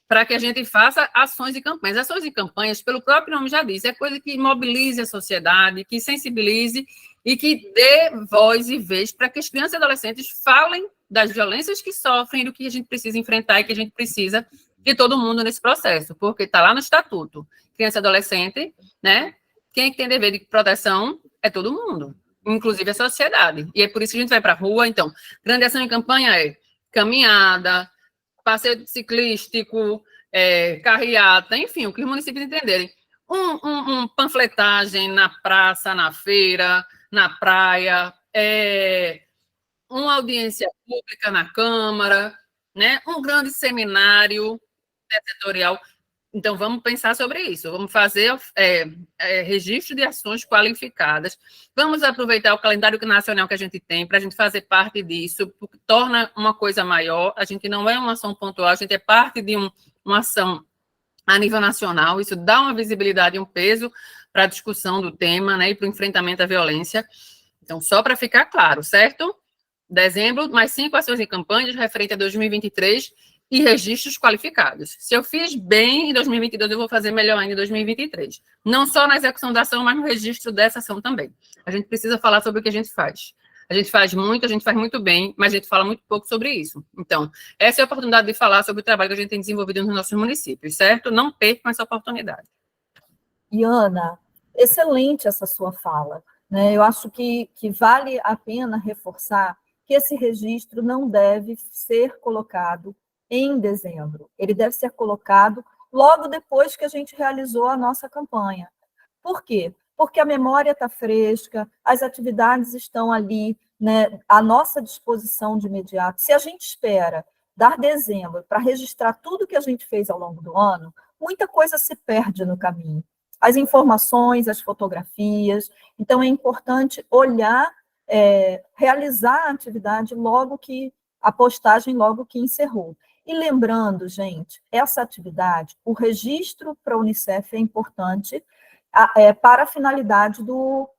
Para que a gente faça ações e campanhas. Ações e campanhas, pelo próprio nome já diz, é coisa que mobilize a sociedade, que sensibilize e que dê voz e vez para que as crianças e adolescentes falem das violências que sofrem, do que a gente precisa enfrentar e que a gente precisa de todo mundo nesse processo, porque está lá no estatuto. Criança e adolescente, né? Quem é que tem dever de proteção é todo mundo, inclusive a sociedade. E é por isso que a gente vai para a rua. Então, grande ação em campanha é caminhada, passeio ciclístico, carreata, enfim, o que os municípios entenderem. Panfletagem na praça, na feira, na praia, uma audiência pública na Câmara, né? Um grande seminário setorial. Então, vamos pensar sobre isso. Vamos fazer registro de ações qualificadas. Vamos aproveitar o calendário nacional que a gente tem para a gente fazer parte disso, porque torna uma coisa maior. A gente não é uma ação pontual, a gente é parte de uma ação a nível nacional. Isso dá uma visibilidade e um peso para a discussão do tema, né? E para o enfrentamento à violência. Então, só para ficar claro, certo? Dezembro, mais 5 ações em campanhas referente a 2023 e registros qualificados. Se eu fiz bem em 2022, eu vou fazer melhor ainda em 2023. Não só na execução da ação, mas no registro dessa ação também. A gente precisa falar sobre o que a gente faz. A gente faz muito bem, mas a gente fala muito pouco sobre isso. Então, essa é a oportunidade de falar sobre o trabalho que a gente tem desenvolvido nos nossos municípios, certo? Não percam essa oportunidade. E, Ana, excelente essa sua fala, né? Eu acho que vale a pena reforçar que esse registro não deve ser colocado em dezembro. Ele deve ser colocado logo depois que a gente realizou a nossa campanha. Por quê? Porque a memória está fresca, as atividades estão ali, né, à nossa disposição de imediato. Se a gente espera dar dezembro para registrar tudo que a gente fez ao longo do ano, muita coisa se perde no caminho. As informações, as fotografias. Então, é importante olhar, realizar a atividade a postagem logo que encerrou. E lembrando, gente, essa atividade, o registro para a Unicef é importante para a finalidade do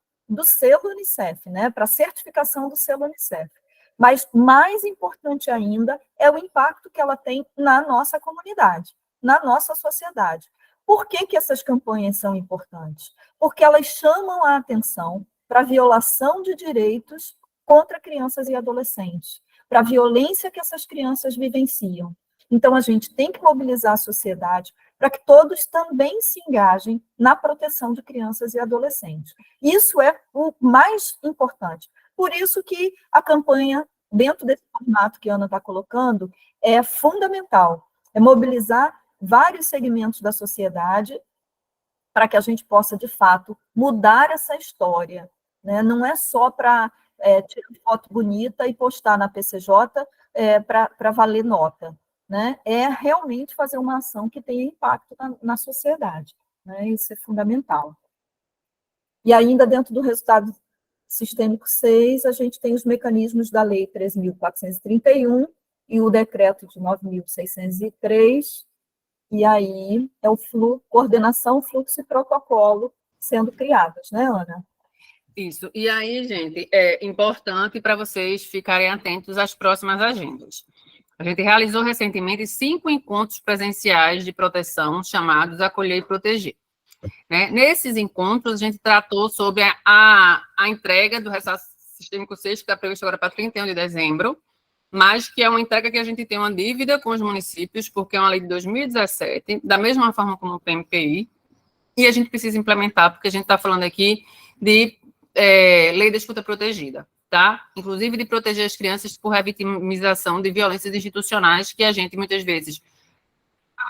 selo Unicef, né? Para a certificação do selo Unicef. Mas mais importante ainda é o impacto que ela tem na nossa comunidade, na nossa sociedade. Por que essas campanhas são importantes? Porque elas chamam a atenção para a violação de direitos contra crianças e adolescentes, para a violência que essas crianças vivenciam. Então, a gente tem que mobilizar a sociedade para que todos também se engajem na proteção de crianças e adolescentes. Isso é o mais importante. Por isso que a campanha, dentro desse formato que a Ana está colocando, é fundamental. É mobilizar vários segmentos da sociedade para que a gente possa, de fato, mudar essa história, né? Não é só para tirar foto bonita e postar na PCJ para valer nota, né? É realmente fazer uma ação que tenha impacto na sociedade, né? Isso é fundamental. E ainda dentro do resultado sistêmico 6, a gente tem os mecanismos da Lei 3.431 e o decreto de 9.603, e aí é o coordenação, fluxo e protocolo sendo criadas, né, Ana? Isso. E aí, gente, é importante para vocês ficarem atentos às próximas agendas. A gente realizou recentemente 5 encontros presenciais de proteção chamados Acolher e Proteger. Né? Nesses encontros, a gente tratou sobre a entrega do resultado sistêmico 6, que está previsto agora para 31 de dezembro, mas que é uma entrega que a gente tem uma dívida com os municípios, porque é uma lei de 2017, da mesma forma como o PMPI, e a gente precisa implementar, porque a gente está falando aqui de lei da escuta protegida, tá? Inclusive de proteger as crianças por revitimização de violências institucionais que a gente muitas vezes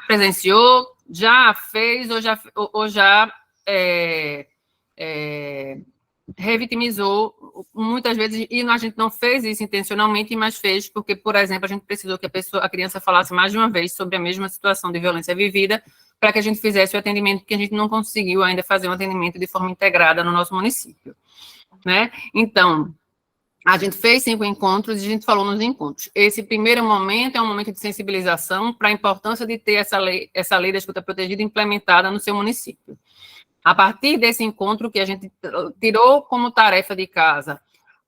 presenciou, já fez ou já revitimizou muitas vezes, e a gente não fez isso intencionalmente, mas fez porque, por exemplo, a gente precisou que a criança falasse mais de uma vez sobre a mesma situação de violência vivida para que a gente fizesse o atendimento, porque a gente não conseguiu ainda fazer um atendimento de forma integrada no nosso município. né? Então, a gente fez 5 encontros e a gente falou nos encontros. Esse primeiro momento é um momento de sensibilização para a importância de ter essa lei da escuta protegida implementada no seu município. A partir desse encontro que a gente tirou como tarefa de casa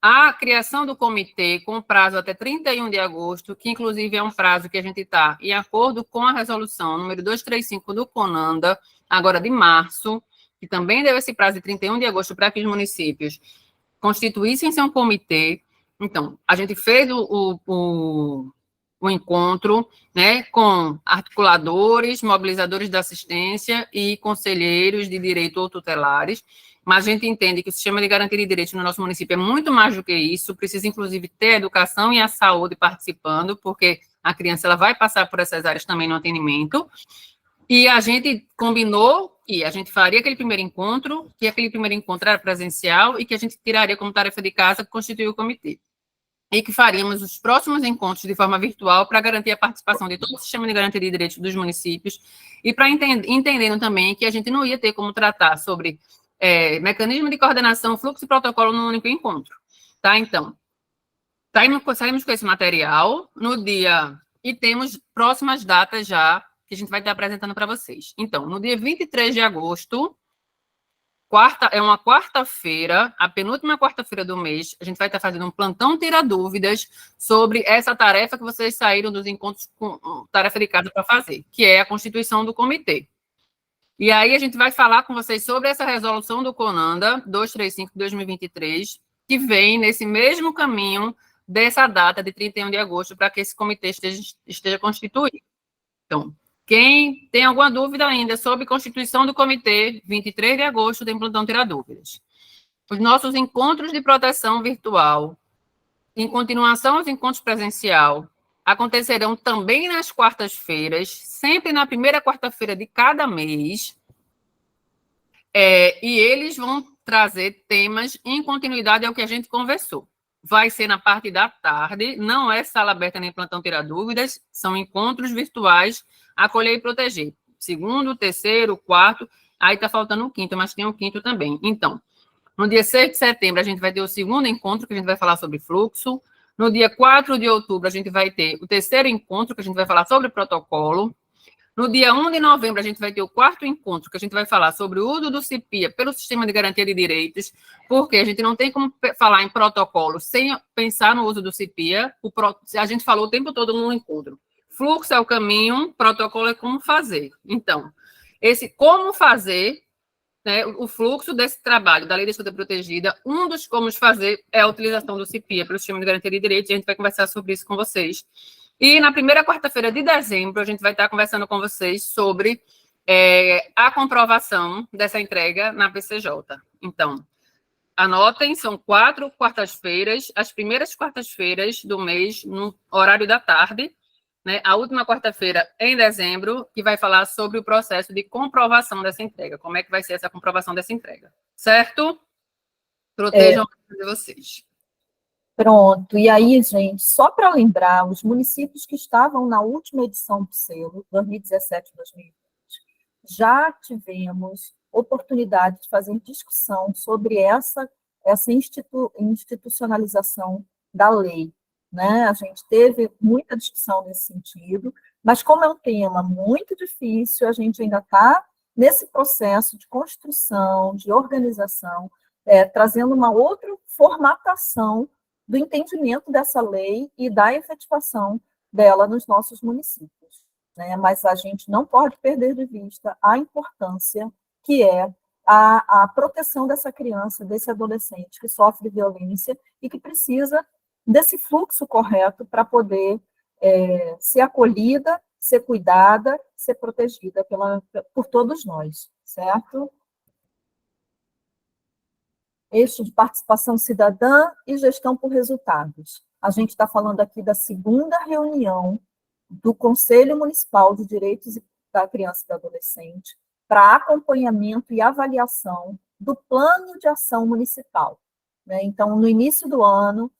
a criação do comitê com prazo até 31 de agosto, que inclusive é um prazo que a gente está em acordo com a resolução número 235 do CONANDA, agora de março, que também deu esse prazo de 31 de agosto para que os municípios constituíssem seu comitê. Então, a gente fez o encontro, né, com articuladores, mobilizadores da assistência e conselheiros de direito ou tutelares, mas a gente entende que o sistema de garantia de direitos no nosso município é muito mais do que isso, precisa, inclusive, ter a educação e a saúde participando, porque a criança ela vai passar por essas áreas também no atendimento, e a gente combinou que a gente faria aquele primeiro encontro, que aquele primeiro encontro era presencial e que a gente tiraria como tarefa de casa constituir o comitê. E que faríamos os próximos encontros de forma virtual para garantir a participação de todo o sistema de garantia de direitos dos municípios e para entendendo também que a gente não ia ter como tratar sobre mecanismo de coordenação, fluxo e protocolo num único encontro. Tá? Então, saímos com esse material no dia... E temos próximas datas já que a gente vai estar apresentando para vocês. Então, no dia 23 de agosto, é uma quarta-feira, a penúltima quarta-feira do mês, a gente vai estar fazendo um plantão Tira Dúvidas sobre essa tarefa que vocês saíram dos encontros com tarefa de casa para fazer, que é a constituição do comitê. E aí a gente vai falar com vocês sobre essa resolução do CONANDA 235 de 2023, que vem nesse mesmo caminho dessa data de 31 de agosto para que esse comitê esteja constituído. Então, quem tem alguma dúvida ainda sobre constituição do comitê, 23 de agosto, tem plantão Tirar Dúvidas. Os nossos encontros de proteção virtual, em continuação aos encontros presencial, acontecerão também nas quartas-feiras, sempre na primeira quarta-feira de cada mês, e eles vão trazer temas em continuidade ao que a gente conversou. Vai ser na parte da tarde, não é sala aberta nem plantão Tirar Dúvidas, são encontros virtuais, acolher e proteger. Segundo, terceiro, quarto, aí está faltando o quinto, mas tem o quinto também. Então, no dia 6 de setembro, a gente vai ter o segundo encontro, que a gente vai falar sobre fluxo. No dia 4 de outubro, a gente vai ter o terceiro encontro, que a gente vai falar sobre protocolo. No dia 1 de novembro, a gente vai ter o quarto encontro, que a gente vai falar sobre o uso do CIPIA pelo Sistema de Garantia de Direitos, porque a gente não tem como falar em protocolo sem pensar no uso do CIPIA. A gente falou o tempo todo no encontro. Fluxo é o caminho, protocolo é como fazer. Então, esse como fazer, né, o fluxo desse trabalho da Lei da Escuta Protegida, um dos como fazer é a utilização do CIPIA pelo Sistema de Garantia de Direitos, e a gente vai conversar sobre isso com vocês. E na primeira quarta-feira de dezembro, a gente vai estar conversando com vocês sobre a comprovação dessa entrega na PCJ. Então, anotem, são 4 quartas-feiras, as primeiras quartas-feiras do mês, no horário da tarde, né? A última quarta-feira em dezembro, que vai falar sobre o processo de comprovação dessa entrega. Como é que vai ser essa comprovação dessa entrega? Certo? Protejam de vocês. Pronto. E aí, gente, só para lembrar, os municípios que estavam na última edição do selo, 2017-2020, já tivemos oportunidade de fazer discussão sobre essa institucionalização da lei. Né? A gente teve muita discussão nesse sentido, mas como é um tema muito difícil, a gente ainda está nesse processo de construção, de organização, trazendo uma outra formatação do entendimento dessa lei e da efetivação dela nos nossos municípios. Né? Mas a gente não pode perder de vista a importância que é a proteção dessa criança, desse adolescente que sofre violência e que precisa desse fluxo correto para poder ser acolhida, ser cuidada, ser protegida por todos nós, certo? Eixo de participação cidadã e gestão por resultados. A gente está falando aqui da segunda reunião do Conselho Municipal de Direitos da Criança e do Adolescente para acompanhamento e avaliação do Plano de Ação Municipal. Né? Então, no início do ano,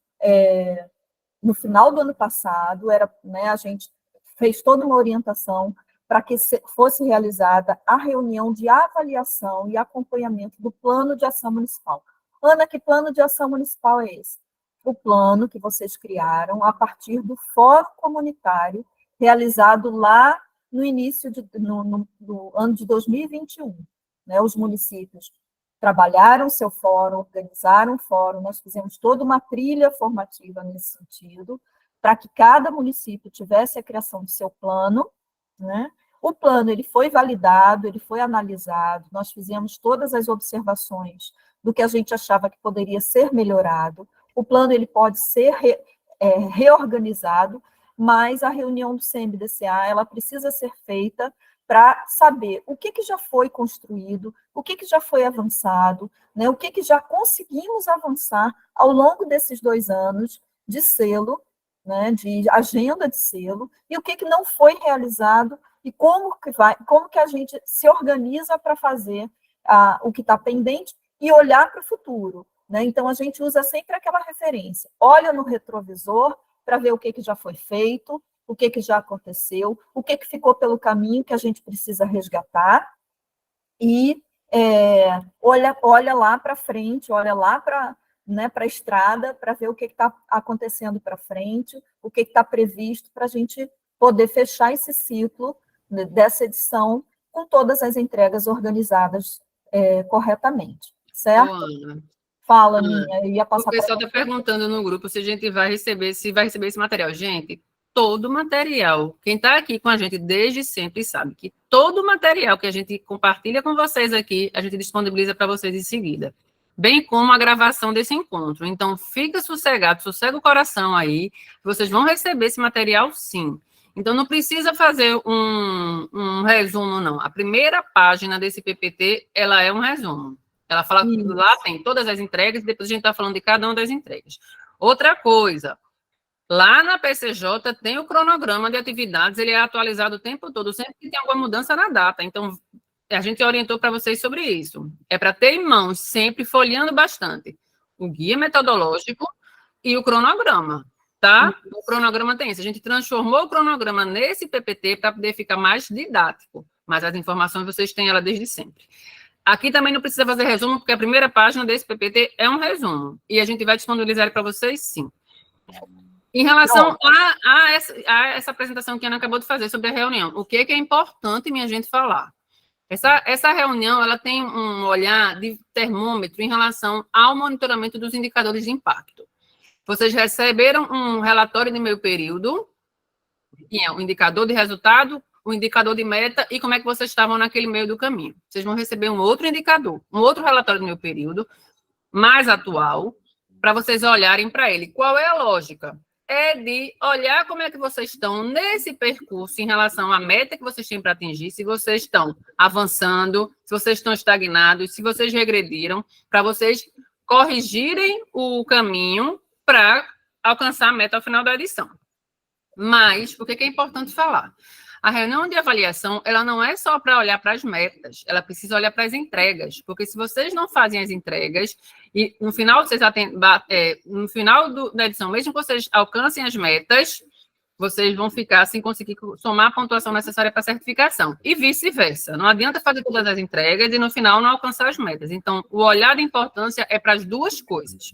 no final do ano passado, a gente fez toda uma orientação para que fosse realizada a reunião de avaliação e acompanhamento do Plano de Ação Municipal. Ana, que plano de ação municipal é esse? O plano que vocês criaram a partir do fórum comunitário realizado lá no início no ano de 2021. Né? Os municípios trabalharam seu fórum, organizaram o fórum, nós fizemos toda uma trilha formativa nesse sentido, para que cada município tivesse a criação do seu plano, né? O plano ele foi validado, ele foi analisado, nós fizemos todas as observações do que a gente achava que poderia ser melhorado. O plano ele pode ser reorganizado, mas a reunião do CMDCA ela precisa ser feita para saber o que já foi construído, o que já foi avançado, né, o que já conseguimos avançar ao longo desses 2 anos de selo, né, de agenda de selo, e o que não foi realizado, e como que a gente se organiza para fazer o que está pendente e olhar para o futuro. Né? Então, a gente usa sempre aquela referência, olha no retrovisor para ver o que já foi feito, o que já aconteceu, o que ficou pelo caminho que a gente precisa resgatar, e olha lá para frente, olha lá para a estrada, para ver o que está acontecendo para frente, o que está previsto para a gente poder fechar esse ciclo dessa edição com todas as entregas organizadas corretamente, certo? Ô, Ana, Fala, Aninha, eu ia passar o pessoal está perguntando no grupo se a gente vai receber esse material. Gente, todo material, quem está aqui com a gente desde sempre sabe que todo material que a gente compartilha com vocês aqui, a gente disponibiliza para vocês em seguida, bem como a gravação desse encontro. Então, fica sossegado, sossega o coração aí, vocês vão receber esse material sim. Então, não precisa fazer um resumo, não. A primeira página desse PPT, ela é um resumo. Ela fala que lá tem todas as entregas, e depois a gente está falando de cada uma das entregas. Outra coisa, lá na PCJ tem o cronograma de atividades, ele é atualizado o tempo todo, sempre que tem alguma mudança na data. Então, a gente orientou para vocês sobre isso. É para ter em mãos, sempre folheando bastante, o guia metodológico e o cronograma, tá? O cronograma tem isso. A gente transformou o cronograma nesse PPT para poder ficar mais didático, mas as informações vocês têm ela desde sempre. Aqui também não precisa fazer resumo, porque a primeira página desse PPT é um resumo, e a gente vai disponibilizar para vocês, sim. Em relação a essa apresentação que a Ana acabou de fazer sobre a reunião, o que é importante, minha gente, falar? Essa reunião, ela tem um olhar de termômetro em relação ao monitoramento dos indicadores de impacto. Vocês receberam um relatório de meio período, que é o indicador de resultado, o indicador de meta e como é que vocês estavam naquele meio do caminho. Vocês vão receber um outro indicador, um outro relatório do meio período, mais atual, para vocês olharem para ele. Qual é a lógica? É de olhar como é que vocês estão nesse percurso em relação à meta que vocês têm para atingir, se vocês estão avançando, se vocês estão estagnados, se vocês regrediram, para vocês corrigirem o caminho para alcançar a meta ao final da edição. Mas, o que é importante falar? A reunião de avaliação, ela não é só para olhar para as metas, ela precisa olhar para as entregas, porque se vocês não fazem as entregas, e no final, da edição, mesmo que vocês alcancem as metas, vocês vão ficar sem conseguir somar a pontuação necessária para a certificação, e vice-versa. Não adianta fazer todas as entregas e, no final, não alcançar as metas. Então, o olhar de importância é para as duas coisas.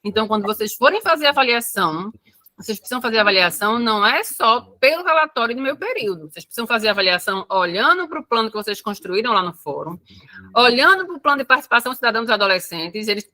Então, quando vocês forem fazer a avaliação, vocês precisam fazer a avaliação não é só pelo relatório do meu período. Vocês precisam fazer a avaliação olhando para o plano que vocês construíram lá no fórum, olhando para o plano de participação cidadã dos adolescentes. Eles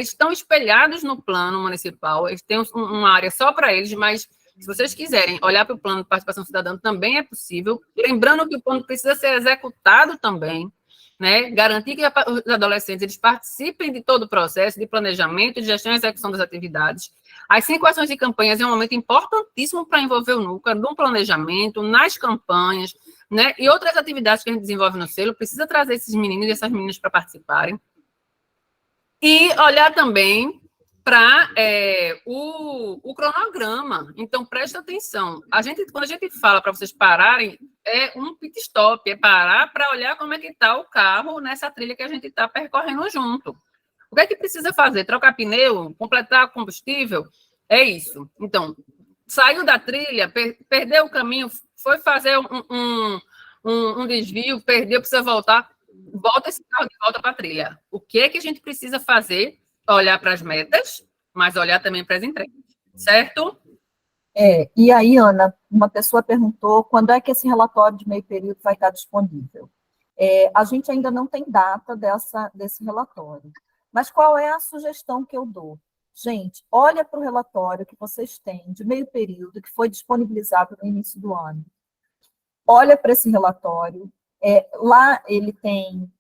estão espelhados no plano municipal, eles têm uma área só para eles, mas se vocês quiserem olhar para o plano de participação cidadã, também é possível. Lembrando que o plano precisa ser executado também, né? Garantir que os adolescentes eles participem de todo o processo de planejamento, de gestão e execução das atividades. As 5 ações de campanhas é um momento importantíssimo para envolver o núcleo no planejamento, nas campanhas, né? E outras atividades que a gente desenvolve no selo, precisa trazer esses meninos e essas meninas para participarem. E olhar também para o cronograma. Então, presta atenção. Quando a gente fala para vocês pararem, é um pit stop, é parar para olhar como é que está o carro nessa trilha que a gente está percorrendo junto. O que é que precisa fazer? Trocar pneu? Completar combustível? É isso. Então, saiu da trilha, perdeu o caminho, foi fazer um desvio, perdeu, precisa voltar. volta esse carro de volta para a trilha. O que é que a gente precisa fazer? Olhar para as metas, mas olhar também para as entregas, certo? E aí, Ana, uma pessoa perguntou quando é que esse relatório de meio período vai estar disponível. A gente ainda não tem data desse relatório, mas qual é a sugestão que eu dou? Gente, olha para o relatório que vocês têm de meio período, que foi disponibilizado no início do ano. Olha para esse relatório, lá ele tem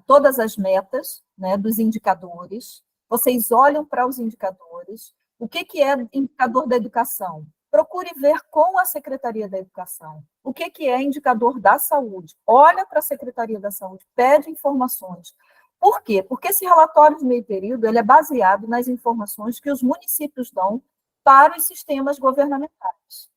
todas as metas, né, dos indicadores, vocês olham para os indicadores. O que é indicador da educação? Procure ver com a Secretaria da Educação. O que é indicador da saúde? Olha para a Secretaria da Saúde, pede informações. Por quê? Porque esse relatório de meio período ele é baseado nas informações que os municípios dão para os sistemas governamentais.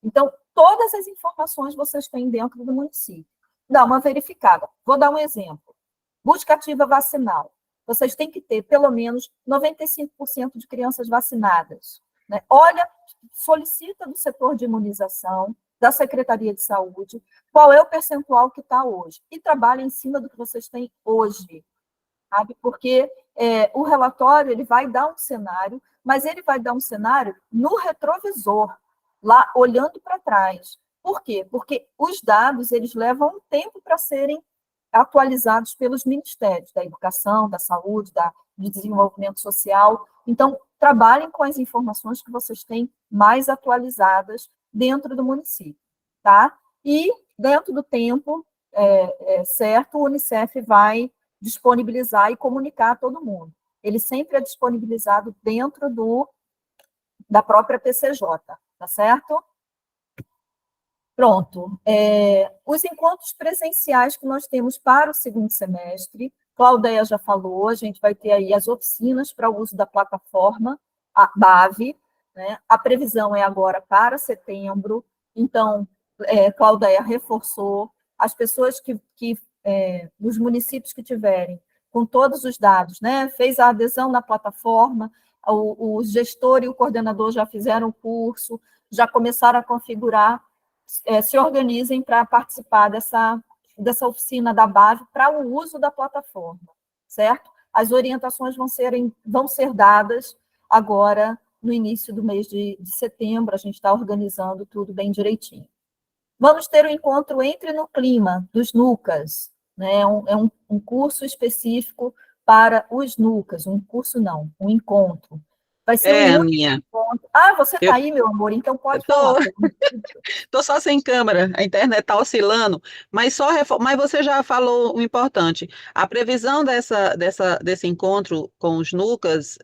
Então, todas as informações vocês têm dentro do município. Dá uma verificada. Vou dar um exemplo. Busca ativa vacinal. Vocês têm que ter pelo menos 95% de crianças vacinadas, né? Olha, solicita do setor de imunização, da Secretaria de Saúde, qual é o percentual que está hoje. E trabalha em cima do que vocês têm hoje, sabe? Porque o relatório ele vai dar um cenário, mas ele vai dar um cenário no retrovisor, lá olhando para trás. Por quê? Porque os dados eles levam um tempo para serem atualizados pelos ministérios da Educação, da Saúde, do Desenvolvimento Social. Então, trabalhem com as informações que vocês têm mais atualizadas dentro do município, tá? E, dentro do tempo certo, o Unicef vai disponibilizar e comunicar a todo mundo. Ele sempre é disponibilizado dentro da própria PCJ, tá certo? Pronto. Os encontros presenciais que nós temos para o segundo semestre, Claudeia já falou, a gente vai ter aí as oficinas para o uso da plataforma, a BAV, né? A previsão é agora para setembro, então, Claudeia reforçou, as pessoas os municípios que tiverem com todos os dados, né? Fez a adesão na plataforma, o gestor e o coordenador já fizeram o curso, já começaram a configurar, se organizem para participar dessa oficina da base para o uso da plataforma, certo? As orientações vão ser dadas agora no início do mês de setembro, a gente está organizando tudo bem direitinho. Vamos ter um encontro Entre no Clima, dos NUCAS, né? Um curso específico para os NUCAS, um encontro. Vai ser um Aninha. encontro. Você está aí, meu amor, então pode falar. Estou só sem câmera, a internet está oscilando, mas você já falou o importante. A previsão desse encontro com os NUCAS,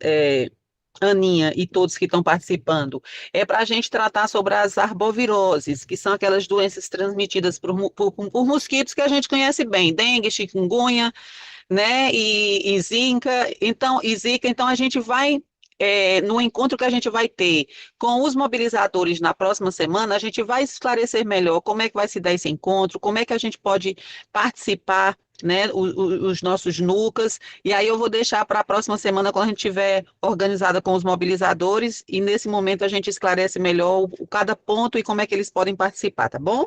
Aninha e todos que estão participando, é para a gente tratar sobre as arboviroses, que são aquelas doenças transmitidas por mosquitos que a gente conhece bem, dengue, chikungunya, né, e Zika. Então, a gente vai no encontro que a gente vai ter com os mobilizadores na próxima semana, a gente vai esclarecer melhor como é que vai se dar esse encontro, como é que a gente pode participar, né, os nossos NUCAS, e aí eu vou deixar para a próxima semana, quando a gente estiver organizada com os mobilizadores, e nesse momento a gente esclarece melhor cada ponto e como é que eles podem participar, tá bom?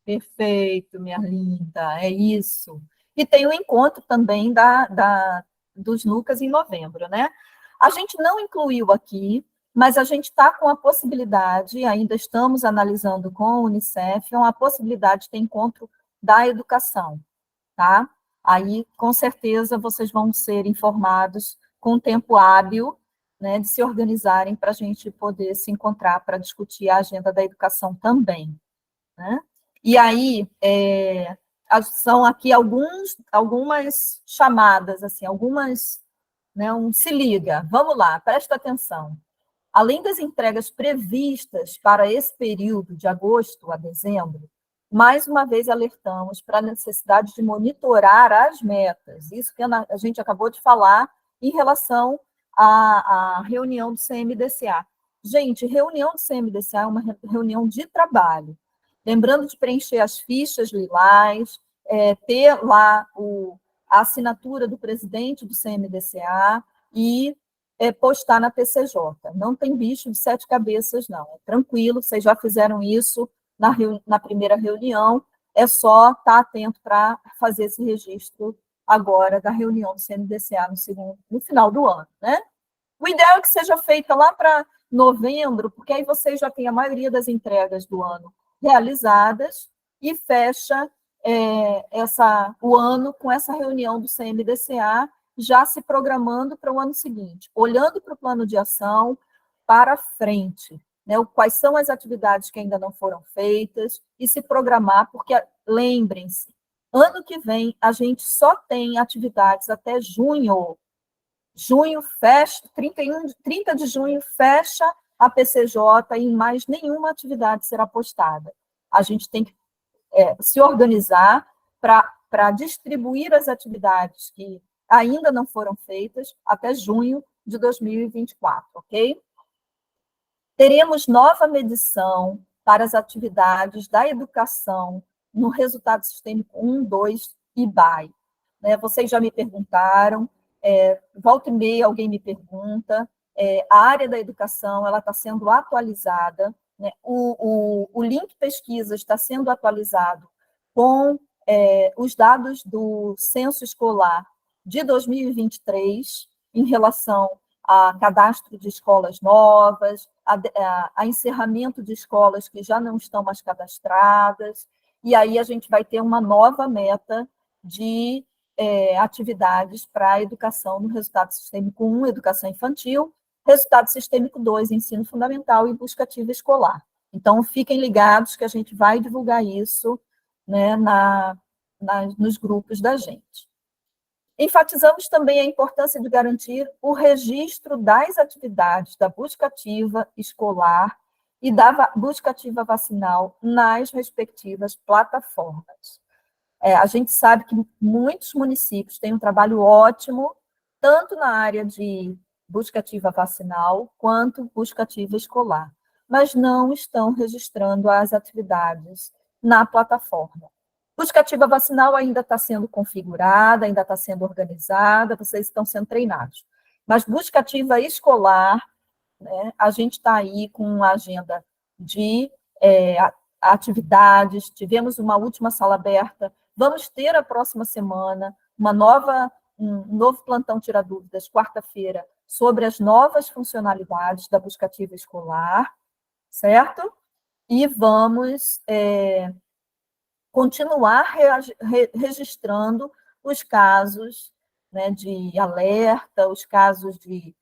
Perfeito, minha linda, é isso. E tem o encontro também dos NUCAS em novembro, né? A gente não incluiu aqui, mas a gente está com a possibilidade, ainda estamos analisando com a Unicef, uma possibilidade de ter encontro da educação, tá? Aí, com certeza, vocês vão ser informados com tempo hábil, né, de se organizarem para a gente poder se encontrar para discutir a agenda da educação também, né? E aí, são aqui algumas chamadas, assim, né, se liga, vamos lá, presta atenção. Além das entregas previstas para esse período, de agosto a dezembro, mais uma vez alertamos para a necessidade de monitorar as metas, isso que a gente acabou de falar em relação à reunião do CMDCA. Gente, reunião do CMDCA é uma reunião de trabalho, lembrando de preencher as fichas lilás, ter lá a assinatura do presidente do CMDCA e postar na PCJ. Não tem bicho de 7 cabeças, não. É tranquilo, vocês já fizeram isso na primeira reunião. é só estar atento para fazer esse registro agora da reunião do CNDCA no final do ano, né? O ideal é que seja feita lá para novembro, porque aí vocês já têm a maioria das entregas do ano realizadas e fecha o ano com essa reunião do CNDCA, já se programando para o ano seguinte, olhando para o plano de ação para frente, né? Quais são as atividades que ainda não foram feitas e se programar, porque lembrem-se, ano que vem a gente só tem atividades até junho. Junho fecha, 30 de junho fecha a PCJ e mais nenhuma atividade será postada. A gente tem que se organizar para distribuir as atividades que ainda não foram feitas até junho de 2024, ok? Teremos nova medição para as atividades da educação no resultado sistêmico 1, 2 e BAE. Né? Vocês já me perguntaram, volta e meia alguém me pergunta, a área da educação ela está sendo atualizada, né? O link pesquisa está sendo atualizado com os dados do censo escolar de 2023 em relação a cadastro de escolas novas, a encerramento de escolas que já não estão mais cadastradas, e aí a gente vai ter uma nova meta de atividades para a educação no resultado sistêmico 1, educação infantil, resultado sistêmico 2, ensino fundamental e busca ativa escolar. Então, fiquem ligados que a gente vai divulgar isso, né, nos grupos da gente. Enfatizamos também a importância de garantir o registro das atividades da busca ativa escolar e da busca ativa vacinal nas respectivas plataformas. A gente sabe que muitos municípios têm um trabalho ótimo, tanto na área de busca ativa vacinal, quanto busca ativa escolar, mas não estão registrando as atividades na plataforma. Busca ativa vacinal ainda está sendo configurada, ainda está sendo organizada, vocês estão sendo treinados. Mas busca ativa escolar, né, a gente está aí com uma agenda de atividades, tivemos uma última sala aberta, vamos ter a próxima semana um novo plantão Tira Dúvidas, quarta-feira, sobre as novas funcionalidades da busca ativa escolar, certo? E vamos continuar registrando os casos, né, de alerta, os casos de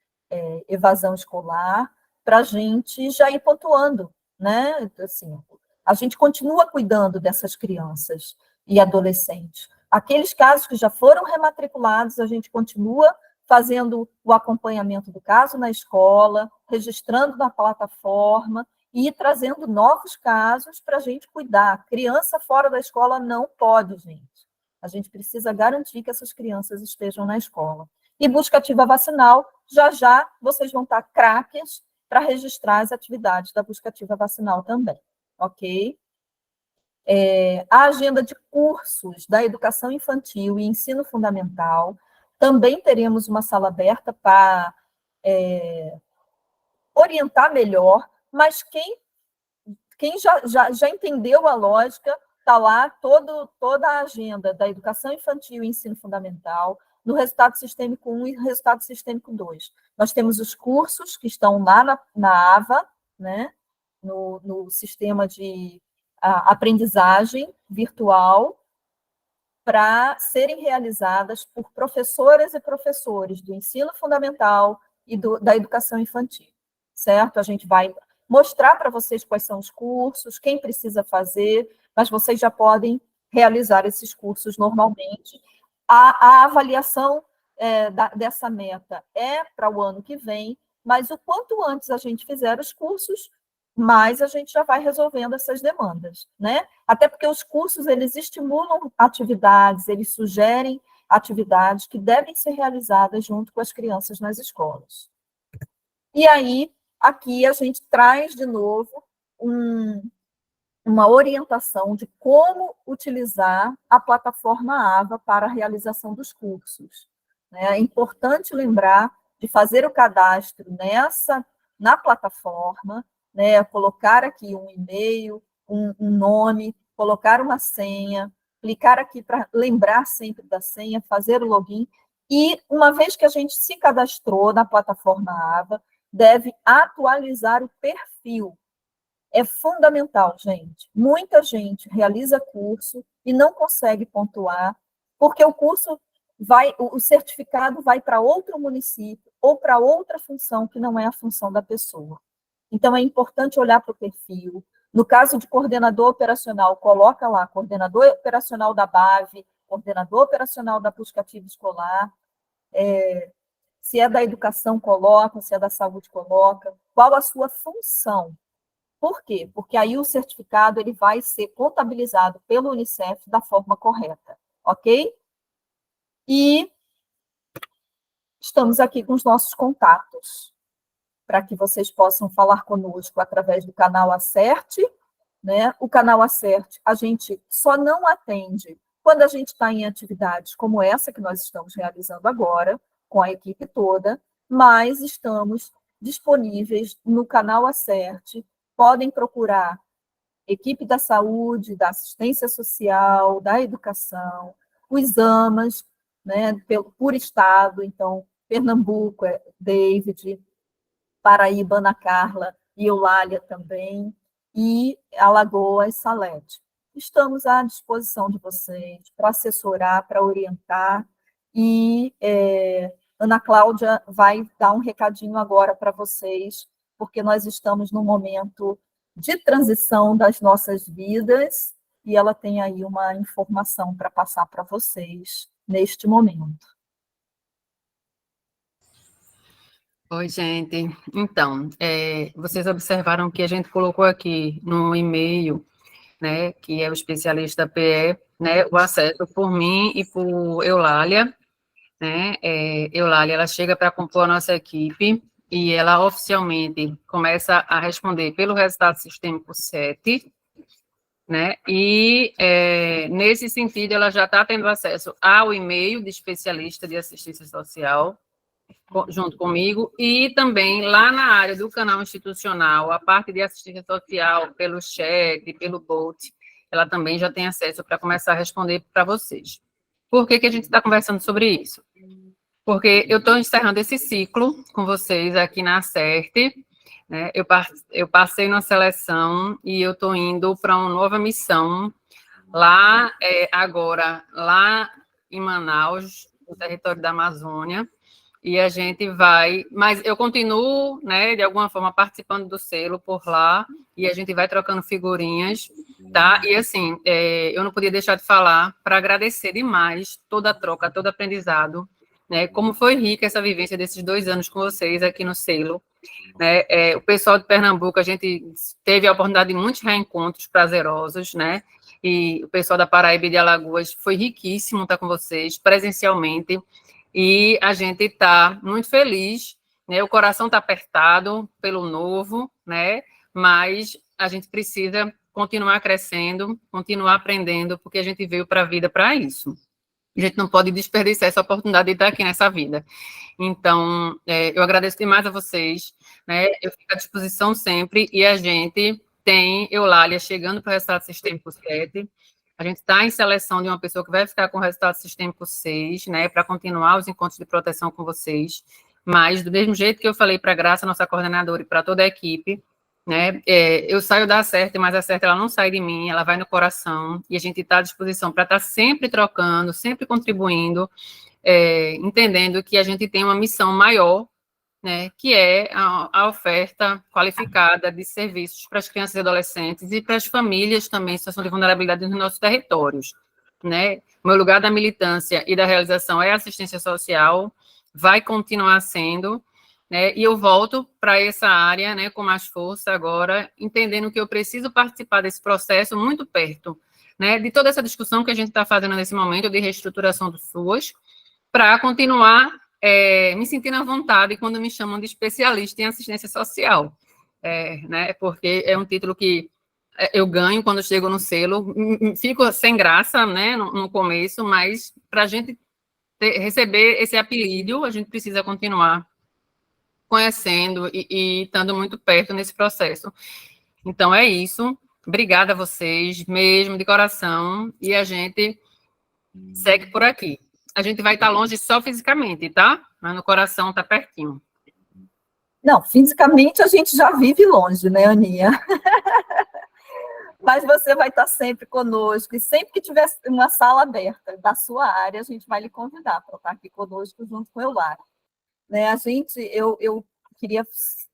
evasão escolar, para a gente já ir pontuando, né? Assim, a gente continua cuidando dessas crianças e adolescentes. Aqueles casos que já foram rematriculados, a gente continua fazendo o acompanhamento do caso na escola, registrando na plataforma e trazendo novos casos para a gente cuidar. Criança fora da escola não pode, gente. A gente precisa garantir que essas crianças estejam na escola. E busca ativa vacinal, já vocês vão estar craques para registrar as atividades da busca ativa vacinal também, ok? A agenda de cursos da educação infantil e ensino fundamental, também teremos uma sala aberta para orientar melhor, mas quem já entendeu a lógica, está lá toda a agenda da educação infantil e ensino fundamental, no resultado sistêmico 1 e resultado sistêmico 2. Nós temos os cursos que estão lá na AVA, né, no sistema de aprendizagem virtual, para serem realizadas por professoras e professores do ensino fundamental e da educação infantil, certo? A gente vai mostrar para vocês quais são os cursos, quem precisa fazer, mas vocês já podem realizar esses cursos normalmente. A avaliação dessa meta é para o ano que vem, mas o quanto antes a gente fizer os cursos, mais a gente já vai resolvendo essas demandas, né? Até porque os cursos, eles estimulam atividades, eles sugerem atividades que devem ser realizadas junto com as crianças nas escolas. E aí, aqui a gente traz de novo uma orientação de como utilizar a plataforma AVA para a realização dos cursos. É importante lembrar de fazer o cadastro na plataforma, né, colocar aqui um e-mail, um nome, colocar uma senha, clicar aqui para lembrar sempre da senha, fazer o login, e uma vez que a gente se cadastrou na plataforma AVA, deve atualizar o perfil. É fundamental, gente. Muita gente realiza curso e não consegue pontuar, porque o curso o certificado vai para outro município ou para outra função que não é a função da pessoa. Então, é importante olhar para o perfil. No caso de coordenador operacional, coloca lá, coordenador operacional da BAV, coordenador operacional da busca ativa escolar, se é da educação, coloca, se é da saúde, coloca. Qual a sua função? Por quê? Porque aí o certificado ele vai ser contabilizado pelo Unicef da forma correta, ok? E estamos aqui com os nossos contatos, para que vocês possam falar conosco através do canal Acerte, né? O canal Acerte, a gente só não atende quando a gente está em atividades como essa que nós estamos realizando agora, com a equipe toda, mas estamos disponíveis no canal Acerte. Podem procurar equipe da saúde, da assistência social, da educação, os AMAs, né, por estado, então, Pernambuco é David, Paraíba, Ana Carla e Eulália também, e Alagoas, Salete. Estamos à disposição de vocês para assessorar, para orientar, e Ana Cláudia vai dar um recadinho agora para vocês, porque nós estamos num momento de transição das nossas vidas, e ela tem aí uma informação para passar para vocês neste momento. Oi, gente. Então, vocês observaram que a gente colocou aqui no e-mail, né, que é o especialista PE, né, o acesso por mim e por Eulália, né, Eulália, ela chega para compor a nossa equipe e ela oficialmente começa a responder pelo resultado sistêmico 7, né, e nesse sentido ela já está tendo acesso ao e-mail de especialista de assistência social, junto comigo, e também lá na área do canal institucional, a parte de assistência social, pelo chat, pelo bot, ela também já tem acesso para começar a responder para vocês. Por que a gente está conversando sobre isso? Porque eu estou encerrando esse ciclo com vocês aqui na Acerte, né? Eu passei na seleção e eu estou indo para uma nova missão lá, agora, lá em Manaus, no território da Amazônia, e a gente vai, mas eu continuo, né, de alguma forma, participando do selo por lá, e a gente vai trocando figurinhas, tá? E, assim, eu não podia deixar de falar para agradecer demais toda a troca, todo aprendizado, né, como foi rica essa vivência desses 2 anos com vocês aqui no selo, né? O pessoal de Pernambuco, a gente teve a oportunidade de muitos reencontros prazerosos, né? E o pessoal da Paraíba e de Alagoas, foi riquíssimo estar com vocês presencialmente, e a gente está muito feliz, né? O coração está apertado pelo novo, né? Mas a gente precisa continuar crescendo, continuar aprendendo, porque a gente veio para a vida para isso. A gente não pode desperdiçar essa oportunidade de estar aqui nessa vida. Então, eu agradeço demais a vocês, né? Eu fico à disposição sempre, e a gente tem Eulália chegando para o resultado sistêmico 7, a gente está em seleção de uma pessoa que vai ficar com o resultado sistêmico 6, né, para continuar os encontros de proteção com vocês, mas do mesmo jeito que eu falei para a Graça, nossa coordenadora, e para toda a equipe, né, eu saio da Acerte, mas a Acerte ela não sai de mim, ela vai no coração, e a gente está à disposição para estar sempre trocando, sempre contribuindo, entendendo que a gente tem uma missão maior, né, que é a oferta qualificada de serviços para as crianças e adolescentes e para as famílias também em situação de vulnerabilidade nos nossos territórios, né? O meu lugar da militância e da realização é assistência social, vai continuar sendo, né? E eu volto para essa área, né, com mais força agora, entendendo que eu preciso participar desse processo muito perto, né, de toda essa discussão que a gente está fazendo nesse momento de reestruturação do SUAS, para continuar me sentindo à vontade quando me chamam de especialista em assistência social, né, porque é um título que eu ganho quando chego no selo, fico sem graça, né, no começo, mas para a gente receber esse apelido, a gente precisa continuar conhecendo e estando muito perto nesse processo. Então, é isso. Obrigada a vocês, mesmo, de coração. E a gente segue por aqui. A gente vai estar longe só fisicamente, tá? Mas no coração tá pertinho. Não, fisicamente a gente já vive longe, né, Aninha? Mas você vai estar sempre conosco, e sempre que tiver uma sala aberta da sua área, a gente vai lhe convidar para estar aqui conosco junto com o Eulália. Né, eu queria,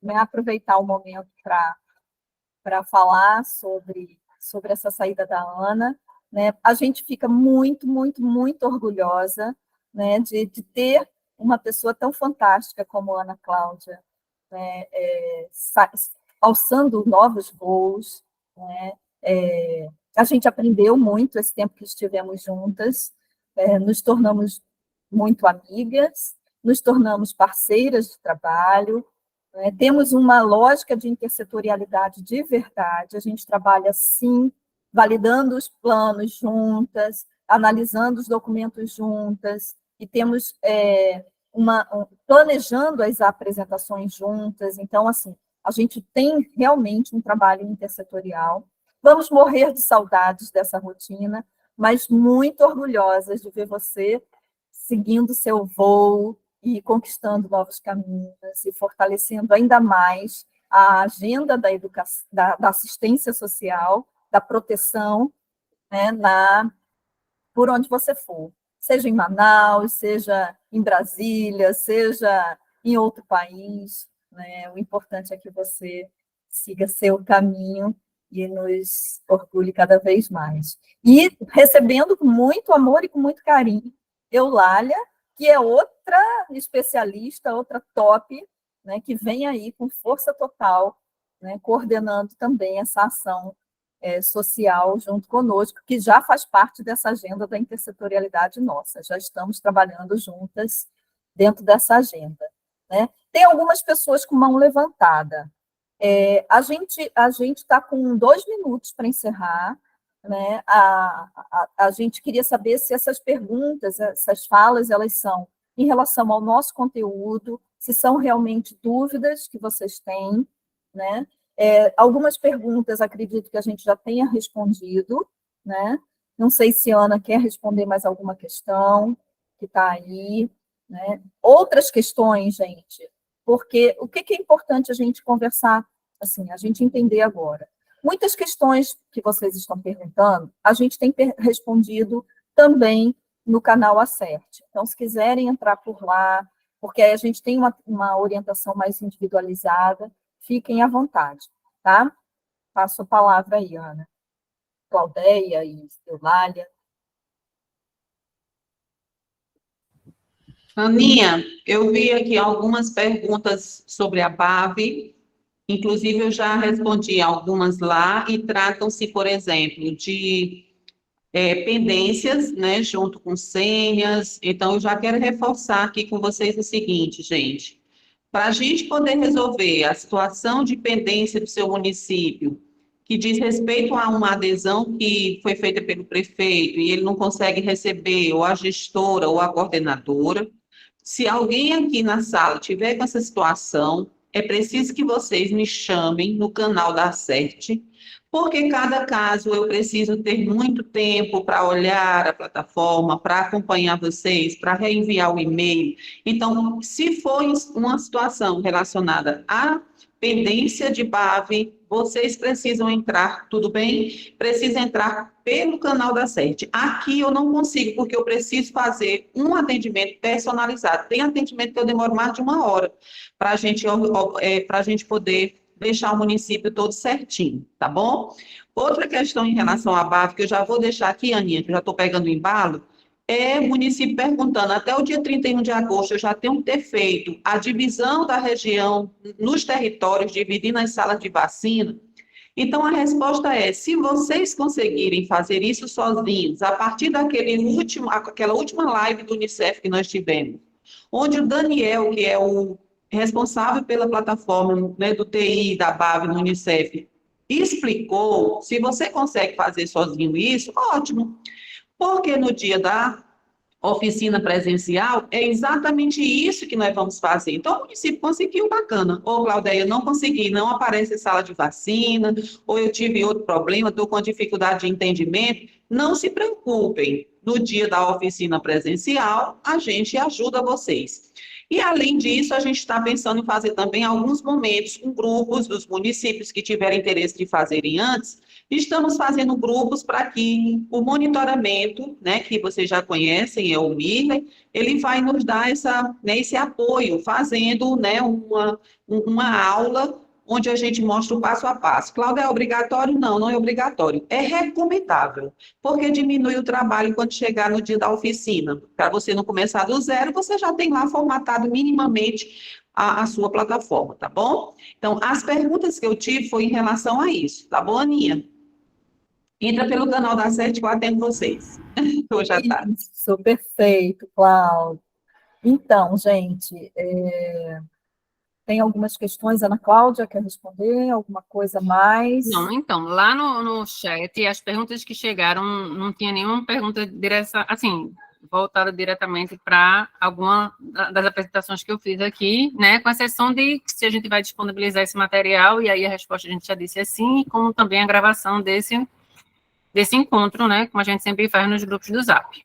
né, aproveitar o momento para falar sobre essa saída da Ana. Né? A gente fica muito, muito, muito orgulhosa, né, de ter uma pessoa tão fantástica como a Ana Cláudia, né, alçando novos voos, né? A gente aprendeu muito esse tempo que estivemos juntas, nos tornamos muito amigas, nos tornamos parceiras de trabalho, né? Temos uma lógica de intersetorialidade de verdade, a gente trabalha, sim, validando os planos juntas, analisando os documentos juntas, e temos planejando as apresentações juntas. Então, assim, a gente tem realmente um trabalho intersetorial. Vamos morrer de saudades dessa rotina, mas muito orgulhosas de ver você seguindo seu voo e conquistando novos caminhos e fortalecendo ainda mais a agenda da educação, da assistência social, da proteção, né, por onde você for, seja em Manaus, seja em Brasília, seja em outro país, né? O importante é que você siga seu caminho e nos orgulhe cada vez mais. E recebendo com muito amor e com muito carinho Eulália, que é outra especialista, outra top, né, que vem aí com força total, né, coordenando também essa ação social junto conosco, que já faz parte dessa agenda da intersetorialidade nossa. Já estamos trabalhando juntas dentro dessa agenda. Né? Tem algumas pessoas com mão levantada. A gente está com 2 minutos para encerrar. Né? A gente queria saber se essas perguntas, essas falas, elas são em relação ao nosso conteúdo, se são realmente dúvidas que vocês têm. Né? Algumas perguntas, acredito que a gente já tenha respondido. Né? Não sei se a Ana quer responder mais alguma questão que está aí. Né? Outras questões, gente, porque o que é importante a gente conversar, assim, a gente entender agora? Muitas questões que vocês estão perguntando, a gente tem respondido também no canal Acerte. Então, se quiserem entrar por lá, porque aí a gente tem uma orientação mais individualizada, fiquem à vontade, tá? Passo a palavra aí, Ana. Claudeia e Eulália. Aninha, eu vi aqui algumas perguntas sobre a BAV, inclusive eu já respondi algumas lá, e tratam-se, por exemplo, de pendências, né, junto com senhas. Então, eu já quero reforçar aqui com vocês o seguinte, gente. Para a gente poder resolver a situação de pendência do seu município, que diz respeito a uma adesão que foi feita pelo prefeito e ele não consegue receber, ou a gestora ou a coordenadora, se alguém aqui na sala tiver com essa situação, é preciso que vocês me chamem no canal da Acerte, porque cada caso eu preciso ter muito tempo para olhar a plataforma, para acompanhar vocês, para reenviar o e-mail. Então, se for uma situação relacionada à pendência de BAV, vocês precisam entrar, tudo bem? Precisa entrar pelo canal da Acerte. Aqui eu não consigo, porque eu preciso fazer um atendimento personalizado. Tem atendimento que eu demoro mais de 1 hora para a gente poder deixar o município todo certinho, tá bom? Outra questão em relação à BAV, que eu já vou deixar aqui, Aninha, que eu já estou pegando o embalo, o município perguntando, até o dia 31 de agosto eu já tenho que ter feito a divisão da região nos territórios, dividindo as salas de vacina. Então, a resposta é, se vocês conseguirem fazer isso sozinhos, a partir aquela última live do Unicef que nós tivemos, onde o Daniel, que é o responsável pela plataforma, né, do TI da BAV no Unicef, explicou, se você consegue fazer sozinho isso, ótimo. Porque no dia da oficina presencial, é exatamente isso que nós vamos fazer. Então, o município conseguiu, bacana. Ou, Claudeia, não consegui, não aparece sala de vacina, ou eu tive outro problema, estou com dificuldade de entendimento. Não se preocupem. No dia da oficina presencial, a gente ajuda vocês. E, além disso, a gente está pensando em fazer também alguns momentos com grupos dos municípios que tiverem interesse de fazerem antes. Estamos fazendo grupos para que o monitoramento, né, que vocês já conhecem, é o Mirley, ele vai nos dar esse apoio, fazendo, né, uma aula onde a gente mostra o passo a passo. Cláudia, é obrigatório? Não, não é obrigatório. É recomendável, porque diminui o trabalho quando chegar no dia da oficina. Para você não começar do zero, você já tem lá formatado minimamente a sua plataforma, tá bom? Então, as perguntas que eu tive foi em relação a isso, tá bom, Aninha? Entra pelo canal da 7 que eu atendo vocês. Hoje à tarde. Isso, perfeito, Cláudia. Então, gente, tem algumas questões, Ana Cláudia quer responder? Alguma coisa mais? Não, então, lá no chat, as perguntas que chegaram, não tinha nenhuma pergunta direta, assim, voltada diretamente para alguma das apresentações que eu fiz aqui, né, com exceção de se a gente vai disponibilizar esse material, e aí a resposta a gente já disse assim, como também a gravação desse encontro, né, como a gente sempre faz nos grupos do Zap.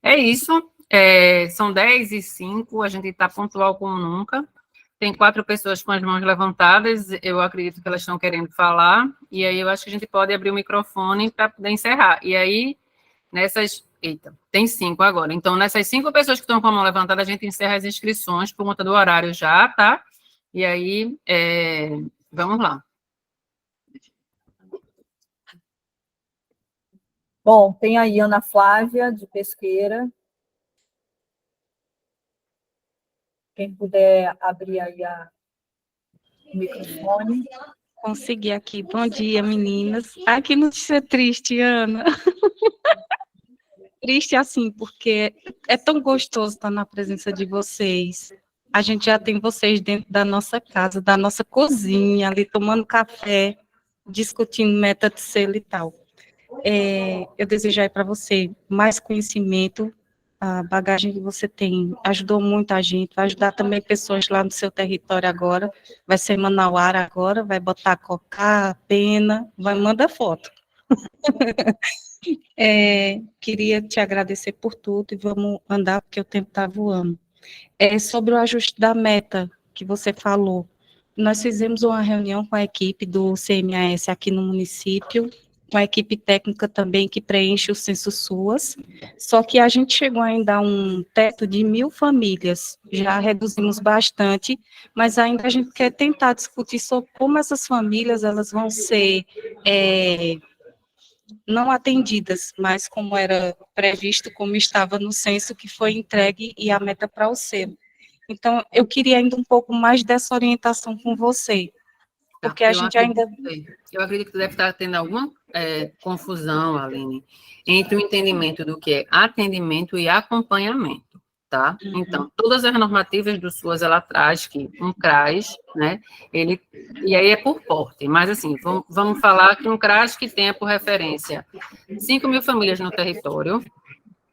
É isso, são 10h05, a gente está pontual como nunca. Tem 4 pessoas com as mãos levantadas, eu acredito que elas estão querendo falar, e aí eu acho que a gente pode abrir o microfone para poder encerrar. E aí, tem 5 agora. Então, nessas 5 pessoas que estão com a mão levantada, a gente encerra as inscrições por conta do horário já, tá? E aí, vamos lá. Bom, tem aí Ana Flávia, de Pesqueira. Quem puder abrir aí o microfone. Consegui aqui. Bom dia, meninas. Ai, que notícia triste, Ana. Triste assim, porque é tão gostoso estar na presença de vocês. A gente já tem vocês dentro da nossa casa, da nossa cozinha, ali tomando café, discutindo meta de selo e tal. Eu desejo aí para você mais conhecimento. A bagagem que você tem ajudou muita gente, vai ajudar também pessoas lá no seu território agora, vai ser Manauara agora, vai botar cocar, pena, vai mandar foto. Queria te agradecer por tudo e vamos andar porque o tempo está voando. Sobre o ajuste da meta que você falou, nós fizemos uma reunião com a equipe do CMAS aqui no município, com a equipe técnica também que preenche o censo SUAS, só que a gente chegou ainda a um teto de 1.000 famílias, já reduzimos bastante, mas ainda a gente quer tentar discutir sobre como essas famílias elas vão ser não atendidas, mas como era previsto, como estava no censo que foi entregue e a meta para o selo. Então, eu queria ainda um pouco mais dessa orientação com você, porque a gente ainda... Eu acredito que deve estar tendo alguma confusão, Aline, entre o entendimento do que é atendimento e acompanhamento, tá? Então, todas as normativas do SUAS, ela traz que um CRAS, né, e aí é por porte, mas assim, vamos falar que um CRAS que tenha por referência 5.000 famílias no território,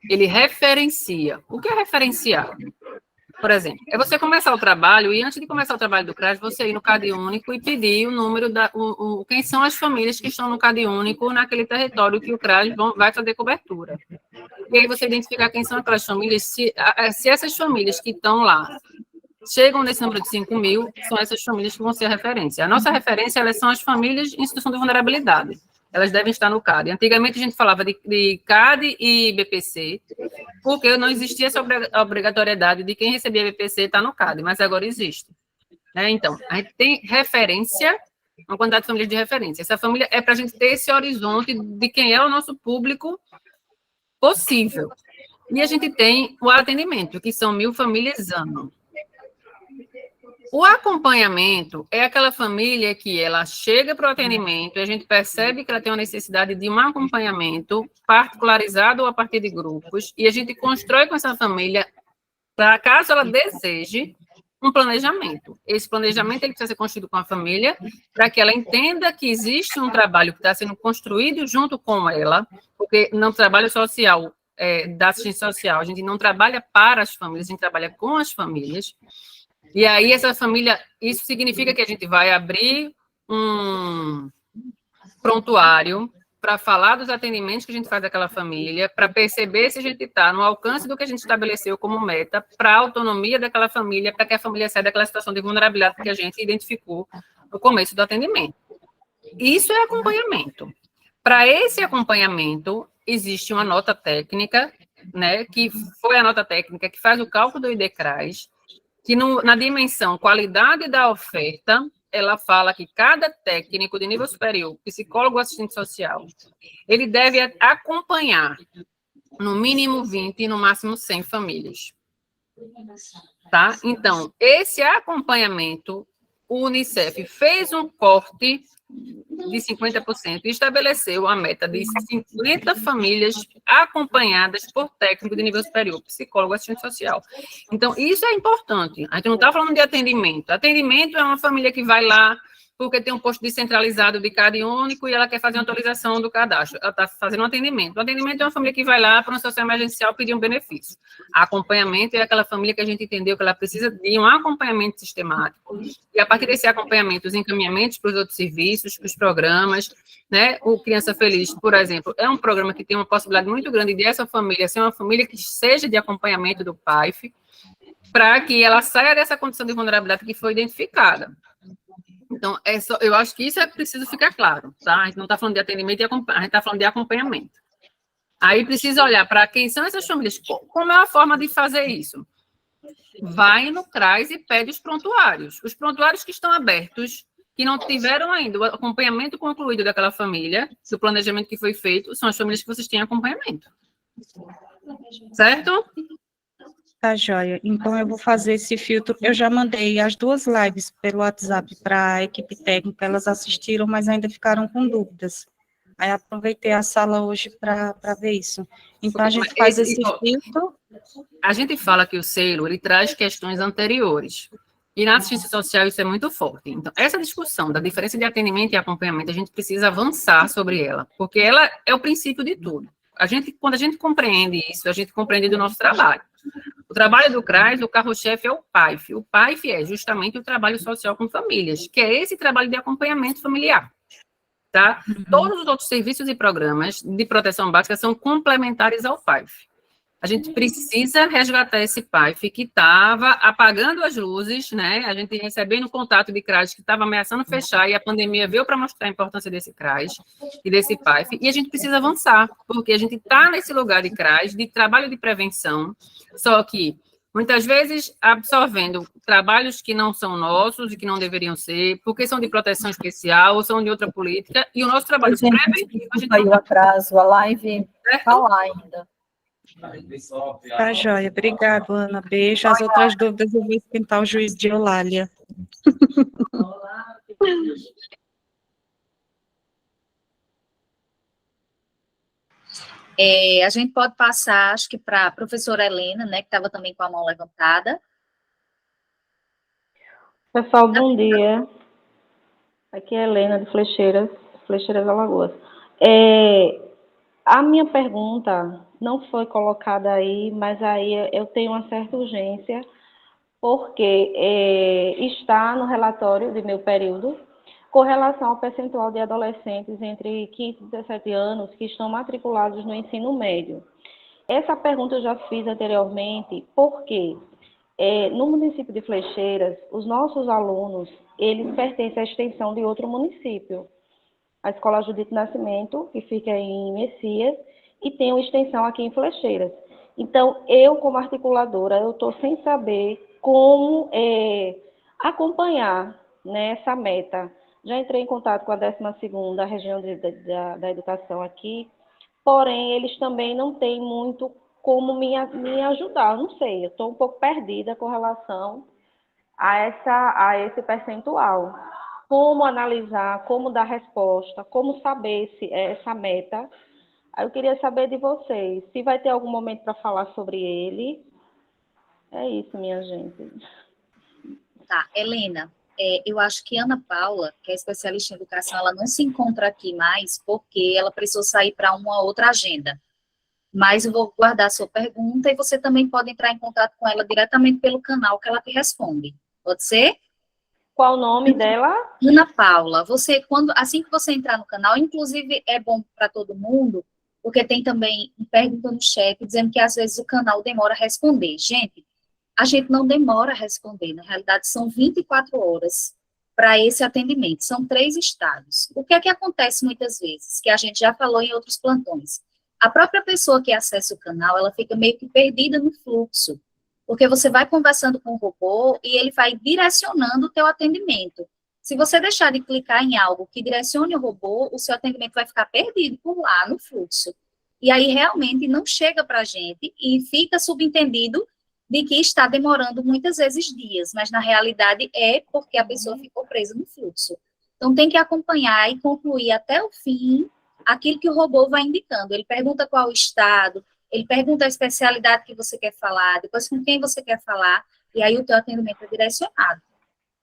ele referencia. O que é referenciar? Por exemplo, é você começar o trabalho e antes de começar o trabalho do CRAS, você ir no CAD único e pedir o número quem são as famílias que estão no CAD único naquele território que o CRAS vai fazer cobertura. E aí você identificar quem são aquelas famílias, se essas famílias que estão lá chegam nesse número de 5.000, são essas famílias que vão ser a referência. A nossa referência, elas são as famílias em situação de vulnerabilidade. Elas devem estar no CAD. Antigamente, a gente falava de CAD e BPC, porque não existia essa obrigatoriedade de quem recebia BPC estar no CAD, mas agora existe. Então, a gente tem referência, uma quantidade de famílias de referência. Essa família é para a gente ter esse horizonte de quem é o nosso público possível. E a gente tem o atendimento, que são 1.000 famílias ano. O acompanhamento é aquela família que ela chega para o atendimento e a gente percebe que ela tem uma necessidade de um acompanhamento particularizado ou a partir de grupos, e a gente constrói com essa família, para caso ela deseje, um planejamento. Esse planejamento ele precisa ser construído com a família, para que ela entenda que existe um trabalho que está sendo construído junto com ela, porque no trabalho social da assistência social, a gente não trabalha para as famílias, a gente trabalha com as famílias. E aí, essa família, isso significa que a gente vai abrir um prontuário para falar dos atendimentos que a gente faz àquela família, para perceber se a gente está no alcance do que a gente estabeleceu como meta, para a autonomia daquela família, para que a família saia daquela situação de vulnerabilidade que a gente identificou no começo do atendimento. Isso é acompanhamento. Para esse acompanhamento, existe uma nota técnica, né, que foi a nota técnica que faz o cálculo do IDCRAS, que na dimensão qualidade da oferta, ela fala que cada técnico de nível superior, psicólogo ou assistente social, ele deve acompanhar no mínimo 20 e no máximo 100 famílias. Tá? Então, esse acompanhamento, o Unicef fez um corte de 50% e estabeleceu a meta de 50 famílias acompanhadas por técnico de nível superior, psicólogo, assistente social. Então, isso é importante. A gente não está falando de atendimento. Atendimento é uma família que vai lá porque tem um posto descentralizado de CAD único e ela quer fazer uma atualização do cadastro. Ela está fazendo um atendimento. O atendimento é uma família que vai lá para uma situação emergencial pedir um benefício. Acompanhamento é aquela família que a gente entendeu que ela precisa de um acompanhamento sistemático. E, a partir desse acompanhamento, os encaminhamentos para os outros serviços, para os programas, né? O Criança Feliz, por exemplo, é um programa que tem uma possibilidade muito grande de essa família ser uma família que seja de acompanhamento do PAIF, para que ela saia dessa condição de vulnerabilidade que foi identificada. Então, eu acho que isso é preciso ficar claro, tá? A gente não está falando de atendimento, a gente está falando de acompanhamento. Aí precisa olhar para quem são essas famílias. Como é a forma de fazer isso? Vai no CRAS e pede os prontuários. Os prontuários que estão abertos, que não tiveram ainda o acompanhamento concluído daquela família, do planejamento que foi feito, são as famílias que vocês têm acompanhamento. Certo? Tá, joia. Então, eu vou fazer esse filtro. Eu já mandei as 2 lives pelo WhatsApp para a equipe técnica, elas assistiram, mas ainda ficaram com dúvidas. Aí, aproveitei a sala hoje para ver isso. Então, a gente faz esse filtro. A gente fala que o selo, ele traz questões anteriores. E na assistência social isso é muito forte. Então, essa discussão da diferença de atendimento e acompanhamento, a gente precisa avançar sobre ela, porque ela é o princípio de tudo. Quando a gente compreende isso, a gente compreende do nosso trabalho. O trabalho do CRAS, o carro-chefe é o PAIF. O PAIF é justamente o trabalho social com famílias, que é esse trabalho de acompanhamento familiar. Tá? Todos os outros serviços e programas de proteção básica são complementares ao PAIF. A gente precisa resgatar esse PAIF que estava apagando as luzes, né? A gente recebendo contato de CRAS que estava ameaçando fechar, e a pandemia veio para mostrar a importância desse CRAS e desse PAIF, e a gente precisa avançar, porque a gente está nesse lugar de CRAS, de trabalho de prevenção, só que muitas vezes absorvendo trabalhos que não são nossos e que não deveriam ser, porque são de proteção especial ou são de outra política, e o nosso trabalho preventivo... Caiu o atraso, a live está lá ainda. Tá, joia. Obrigada, Ana. Beijo. As outras dúvidas eu vou esquentar o juiz de Eulália. A gente pode passar, acho que para a professora Helena, né, que estava também com a mão levantada. Pessoal, bom dia. Aqui é a Helena de Flecheiras Alagoas. A minha pergunta não foi colocada aí, mas aí eu tenho uma certa urgência, porque está no relatório de meu período, com relação ao percentual de adolescentes entre 15 e 17 anos que estão matriculados no ensino médio. Essa pergunta eu já fiz anteriormente, porque no município de Flecheiras, os nossos alunos, eles pertencem à extensão de outro município, a Escola Judite Nascimento, que fica em Messias, e tem uma extensão aqui em Flecheiras. Então, eu, como articuladora, eu estou sem saber como acompanhar, né, essa meta. Já entrei em contato com a 12ª Região da Educação aqui, porém, eles também não têm muito como me ajudar. Eu não sei, eu estou um pouco perdida com relação a esse percentual. Como analisar, como dar resposta, como saber essa meta. Aí eu queria saber de vocês, se vai ter algum momento para falar sobre ele. É isso, minha gente. Tá, Helena, eu acho que Ana Paula, que é especialista em educação, ela não se encontra aqui mais porque ela precisou sair para uma outra agenda. Mas eu vou guardar a sua pergunta e você também pode entrar em contato com ela diretamente pelo canal que ela te responde. Pode ser? Qual o nome dela? Ana Paula, assim que você entrar no canal, inclusive é bom para todo mundo, porque tem também uma pergunta no chat dizendo que às vezes o canal demora a responder. Gente, a gente não demora a responder, na realidade são 24 horas para esse atendimento, são 3 estados. O que é que acontece muitas vezes, que a gente já falou em outros plantões? A própria pessoa que acessa o canal, ela fica meio que perdida no fluxo, porque você vai conversando com o robô e ele vai direcionando o teu atendimento. Se você deixar de clicar em algo que direcione o robô, o seu atendimento vai ficar perdido por lá no fluxo. E aí realmente não chega para a gente e fica subentendido de que está demorando muitas vezes dias, mas na realidade é porque a pessoa ficou presa no fluxo. Então tem que acompanhar e concluir até o fim aquilo que o robô vai indicando. Ele pergunta qual o estado, ele pergunta a especialidade que você quer falar, depois com quem você quer falar, e aí o teu atendimento é direcionado.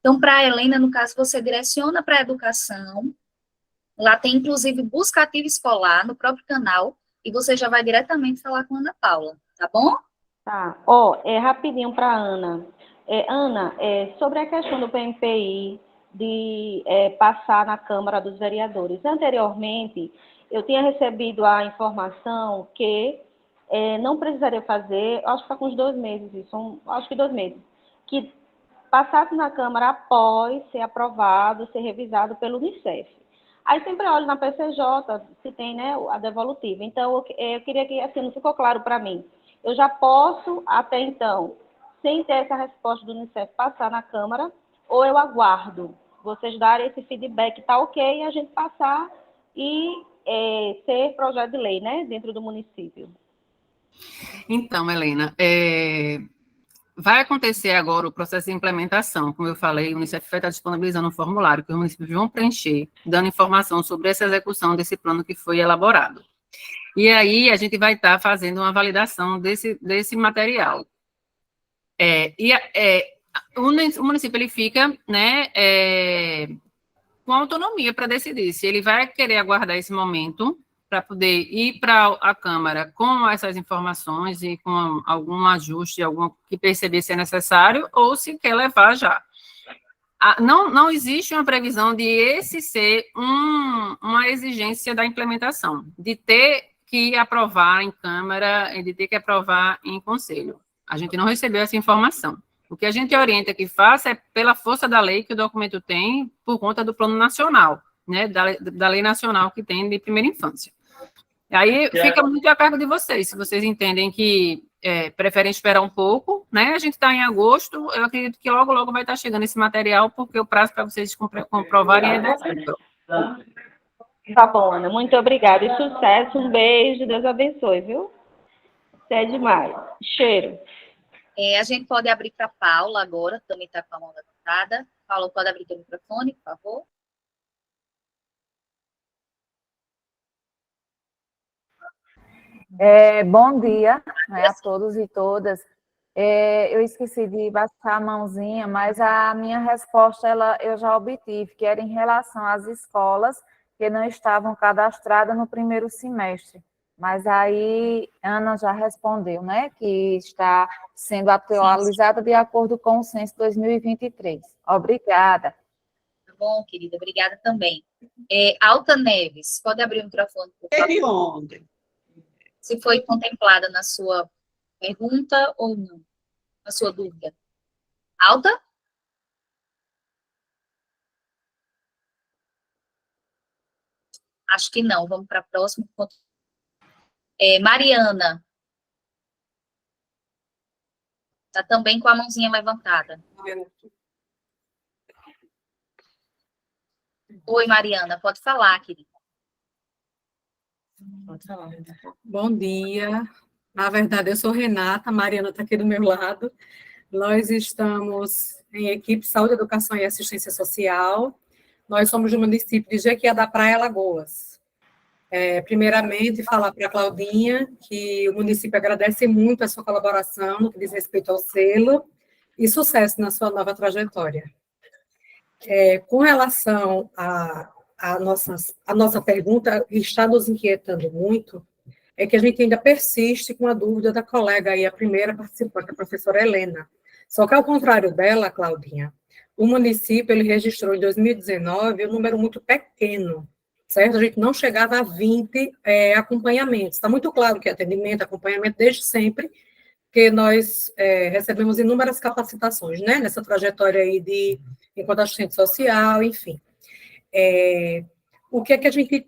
Então, para a Helena, no caso, você direciona para a educação, lá tem, inclusive, busca ativa escolar no próprio canal, e você já vai diretamente falar com a Ana Paula, tá bom? Tá. Rapidinho para a Ana. Ana, sobre a questão do PMPI, de passar na Câmara dos Vereadores. Anteriormente, eu tinha recebido a informação que não precisaria fazer, acho que está com uns 2 meses isso, acho que 2 meses, que passasse na Câmara após ser aprovado, ser revisado pelo Unicef. Aí sempre olho na PCJ se tem, né, a devolutiva. Então, eu queria que, assim, não ficou claro para mim. Eu já posso, até então, sem ter essa resposta do Unicef, passar na Câmara, ou eu aguardo vocês darem esse feedback, tá ok, e a gente passar e ser projeto de lei, né, dentro do município. Então, Helena, vai acontecer agora o processo de implementação. Como eu falei, o Unicef vai estar disponibilizando um formulário que os municípios vão preencher, dando informação sobre essa execução desse plano que foi elaborado. E aí, a gente vai estar fazendo uma validação desse material. O município, ele fica, né, com autonomia para decidir se ele vai querer aguardar esse momento para poder ir para a Câmara com essas informações e com algum ajuste, algum que perceber ser necessário, ou se quer levar já. Não existe uma previsão de esse ser uma exigência da implementação, de ter que aprovar em Câmara e de ter que aprovar em Conselho. A gente não recebeu essa informação. O que a gente orienta que faça é pela força da lei que o documento tem, por conta do Plano Nacional, né, da lei nacional que tem de primeira infância. Aí fica muito a cargo de vocês, se vocês entendem que preferem esperar um pouco, né? A gente está em agosto, eu acredito que logo, logo vai estar chegando esse material, porque o prazo para vocês comprovarem é dezembro. Tá bom, Ana, muito obrigada e sucesso, um beijo, Deus abençoe, viu? Até demais. Cheiro. A gente pode abrir para a Paula agora, também está com a mão levantada. Paula, pode abrir teu microfone, por favor? Bom dia, né, a todos e todas. Eu esqueci de baixar a mãozinha, mas a minha resposta eu já obtive, que era em relação às escolas que não estavam cadastradas no primeiro semestre. Mas aí Ana já respondeu, né, que está sendo atualizada de acordo com o censo 2023. Obrigada. Tá bom, querida, obrigada também. Alta Neves, pode abrir o microfone, por favor? Se foi contemplada na sua pergunta ou não, na sua dúvida. Alta? Acho que não, vamos para a próxima. Mariana. Está também com a mãozinha levantada. Oi, Mariana, pode falar, querida. Pode falar. Bom dia. Na verdade, eu sou Renata, a Mariana está aqui do meu lado. Nós estamos em equipe Saúde, Educação e Assistência Social. Nós somos do município de Jequié da Praia, Alagoas. Primeiramente, falar para a Claudinha que o município agradece muito a sua colaboração no que diz respeito ao selo e sucesso na sua nova trajetória. Com relação a nossa pergunta, que está nos inquietando muito, é que a gente ainda persiste com a dúvida da colega aí, a primeira participante, a professora Helena. Só que, ao contrário dela, Claudinha, o município ele registrou em 2019 um número muito pequeno, certo? A gente não chegava a 20 acompanhamentos. Está muito claro que atendimento, acompanhamento, desde sempre, que nós recebemos inúmeras capacitações, né? Nessa trajetória aí de enquanto assistente social, enfim. O que é que a gente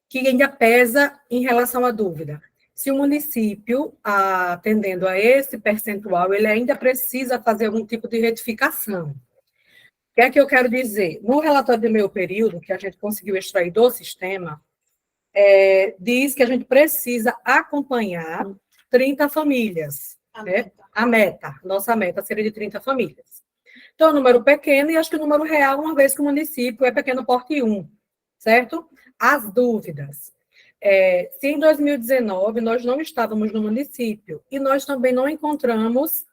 que ainda pesa em relação à dúvida? Se o município, atendendo a esse percentual, ele ainda precisa fazer algum tipo de retificação. O que é que eu quero dizer? No relatório do meu período, que a gente conseguiu extrair do sistema, diz que a gente precisa acompanhar 30 famílias. Nossa meta seria de 30 famílias. Então, é um número pequeno, e acho que o número real, uma vez que o município é pequeno porte 1, certo? As dúvidas. Se em 2019 nós não estávamos no município, e nós também não encontramos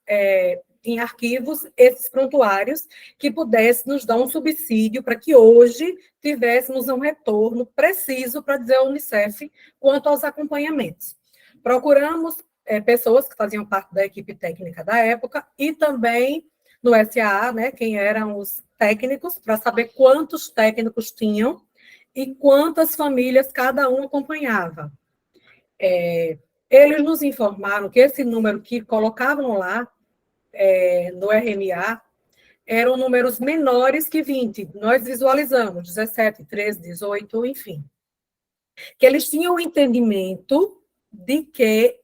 em arquivos esses prontuários que pudessem nos dar um subsídio para que hoje tivéssemos um retorno preciso para dizer ao Unicef quanto aos acompanhamentos. Procuramos pessoas que faziam parte da equipe técnica da época e também no SAA, né, quem eram os técnicos, para saber quantos técnicos tinham e quantas famílias cada um acompanhava. Eles nos informaram que esse número que colocavam lá no RMA eram números menores que 20. Nós visualizamos 17, 13, 18, enfim. Que eles tinham o entendimento de que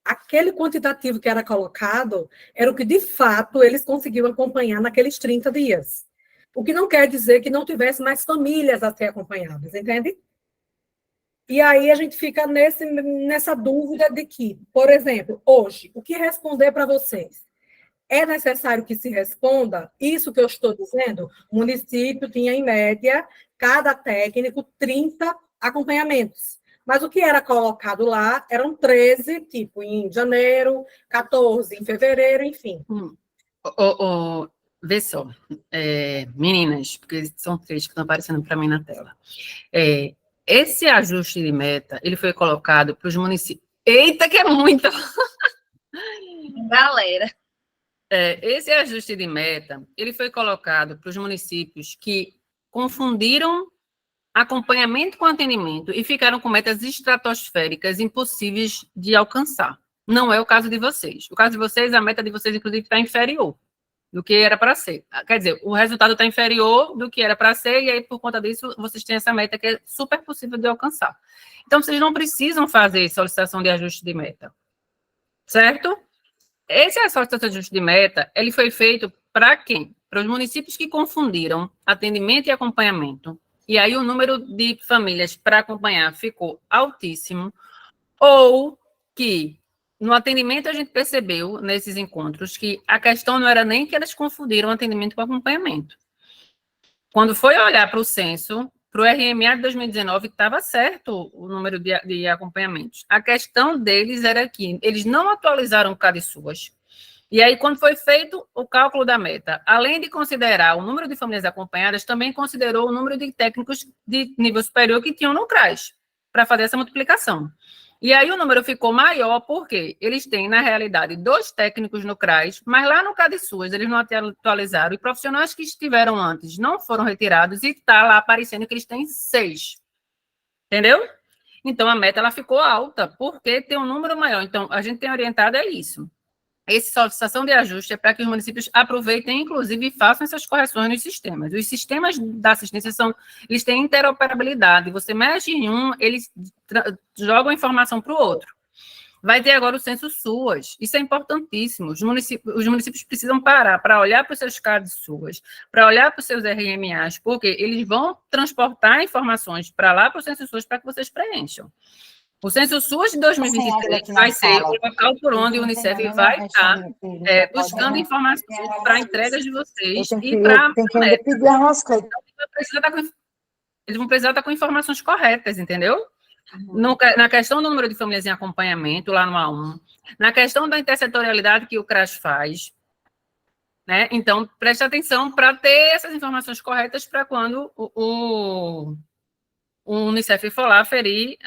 aquele quantitativo que era colocado era o que, de fato, eles conseguiam acompanhar naqueles 30 dias. O que não quer dizer que não tivesse mais famílias a ser acompanhadas, entende? E aí a gente fica nessa dúvida de que, por exemplo, hoje, o que responder para vocês? É necessário que se responda isso que eu estou dizendo? O município tinha, em média, cada técnico, 30 acompanhamentos. Mas o que era colocado lá eram 13, tipo, em janeiro, 14 em fevereiro, enfim. Vê só, meninas, porque são 3 que estão aparecendo para mim na tela. Esse ajuste de meta, ele foi colocado para os municípios. Eita, que é muito! Galera. Esse ajuste de meta, ele foi colocado para os municípios que confundiram acompanhamento com atendimento e ficaram com metas estratosféricas impossíveis de alcançar. Não é o caso de vocês. O caso de vocês, a meta de vocês, inclusive, está inferior do que era para ser. Quer dizer, o resultado está inferior do que era para ser, e aí, por conta disso, vocês têm essa meta que é super possível de alcançar. Então, vocês não precisam fazer solicitação de ajuste de meta, certo? Esse solicitação de ajuste de meta, ele foi feito para quem? Para os municípios que confundiram atendimento e acompanhamento, e aí o número de famílias para acompanhar ficou altíssimo, ou que no atendimento a gente percebeu, nesses encontros, que a questão não era nem que elas confundiram atendimento com acompanhamento. Quando foi olhar para o censo, para o RMA de 2019, estava certo o número de acompanhamentos. A questão deles era que eles não atualizaram o CADSUAS. E aí, quando foi feito o cálculo da meta, além de considerar o número de famílias acompanhadas, também considerou o número de técnicos de nível superior que tinham no CRAS, para fazer essa multiplicação. E aí o número ficou maior porque eles têm, na realidade, 2 técnicos no CRAS, mas lá no CADSUAS eles não atualizaram, e profissionais que estiveram antes não foram retirados, e está lá aparecendo que eles têm 6. Entendeu? Então, a meta ela ficou alta, porque tem um número maior. Então, a gente tem orientado isso. Essa solicitação de ajuste é para que os municípios aproveitem, inclusive, e façam essas correções nos sistemas. Os sistemas da assistência eles têm interoperabilidade. Você mexe em um, eles jogam informação para o outro. Vai ter agora o censo SUAS. Isso é importantíssimo. Os municípios precisam parar para olhar para os seus CADs SUAS, para olhar para os seus RMAs, porque eles vão transportar informações para lá para o censo SUAS para que vocês preencham. O censo SUAS de 2023 vai ser o local por onde o Unicef vai estar buscando informações para entregas de vocês e para... Eles vão precisar estar com informações corretas, entendeu? Na questão do número de famílias em acompanhamento, lá no A1, na questão da intersetorialidade que o CRAS faz, né? Então, preste atenção para ter essas informações corretas para quando o o Unicef for lá aferir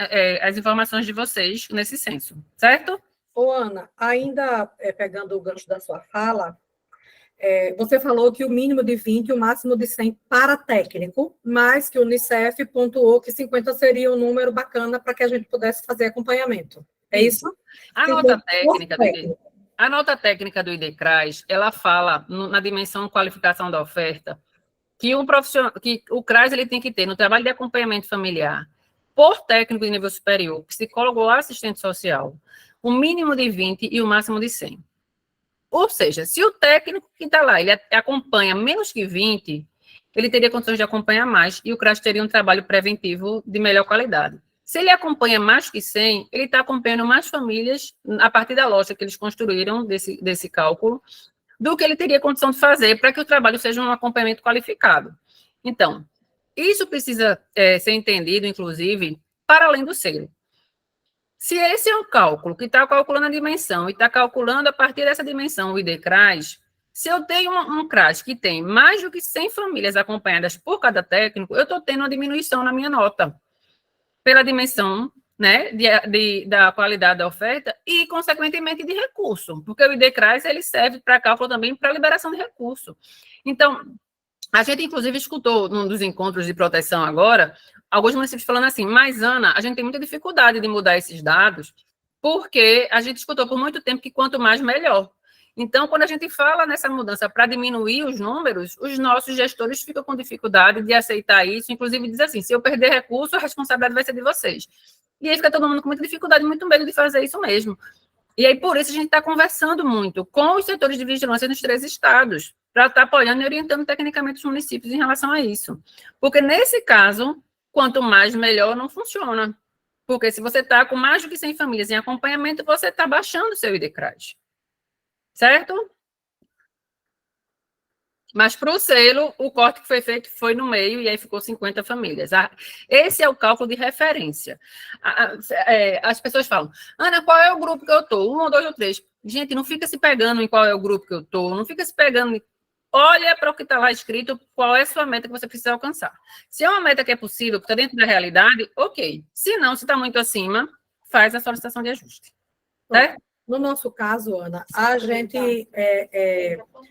as informações de vocês nesse censo, certo? Ô, Ana, ainda pegando o gancho da sua fala, você falou que o mínimo de 20 e o máximo de 100 para técnico, mas que o Unicef pontuou que 50 seria um número bacana para que a gente pudesse fazer acompanhamento. É isso? A nota técnica do IDCRAS, ela fala na dimensão qualificação da oferta que o CRAS ele tem que ter no trabalho de acompanhamento familiar, por técnico de nível superior, psicólogo ou assistente social, o mínimo de 20 e o máximo de 100. Ou seja, se o técnico que está lá, ele acompanha menos que 20, ele teria condições de acompanhar mais e o CRAS teria um trabalho preventivo de melhor qualidade. Se ele acompanha mais que 100, ele está acompanhando mais famílias, a partir da lógica que eles construíram desse cálculo, do que ele teria condição de fazer para que o trabalho seja um acompanhamento qualificado. Então, isso precisa ser entendido, inclusive, para além do selo. Se esse é um cálculo que está calculando a dimensão e está calculando a partir dessa dimensão o IDCRAS, se eu tenho um CRAS que tem mais do que 100 famílias acompanhadas por cada técnico, eu estou tendo uma diminuição na minha nota, pela dimensão, né, da qualidade da oferta e, consequentemente, de recurso, porque o IDCRAS ele serve para cálculo também para liberação de recurso. Então, a gente, inclusive, escutou num dos encontros de proteção agora, alguns municípios falando assim, mas, Ana, a gente tem muita dificuldade de mudar esses dados, porque a gente escutou por muito tempo que quanto mais, melhor. Então, quando a gente fala nessa mudança para diminuir os números, os nossos gestores ficam com dificuldade de aceitar isso, inclusive diz assim, se eu perder recurso, a responsabilidade vai ser de vocês. E aí fica todo mundo com muita dificuldade, muito medo de fazer isso mesmo. E aí, por isso, a gente está conversando muito com os setores de vigilância nos 3 estados, para estar apoiando e orientando tecnicamente os municípios em relação a isso. Porque, nesse caso, quanto mais, melhor, não funciona. Porque se você está com mais do que 100 famílias em acompanhamento, você está baixando o seu IDCRAS. Certo? Mas para o selo, o corte que foi feito foi no meio, e aí ficou 50 famílias. Esse é o cálculo de referência. As pessoas falam, Ana, qual é o grupo que eu estou? 1, ou 2 ou 3. Gente, não fica se pegando em qual é o grupo que eu estou, não fica se pegando. Olha para o que está lá escrito, qual é a sua meta que você precisa alcançar. Se é uma meta que é possível, que está dentro da realidade, ok. Se não, se está muito acima, faz a solicitação de ajuste. Certo? No nosso caso, Ana, a gente,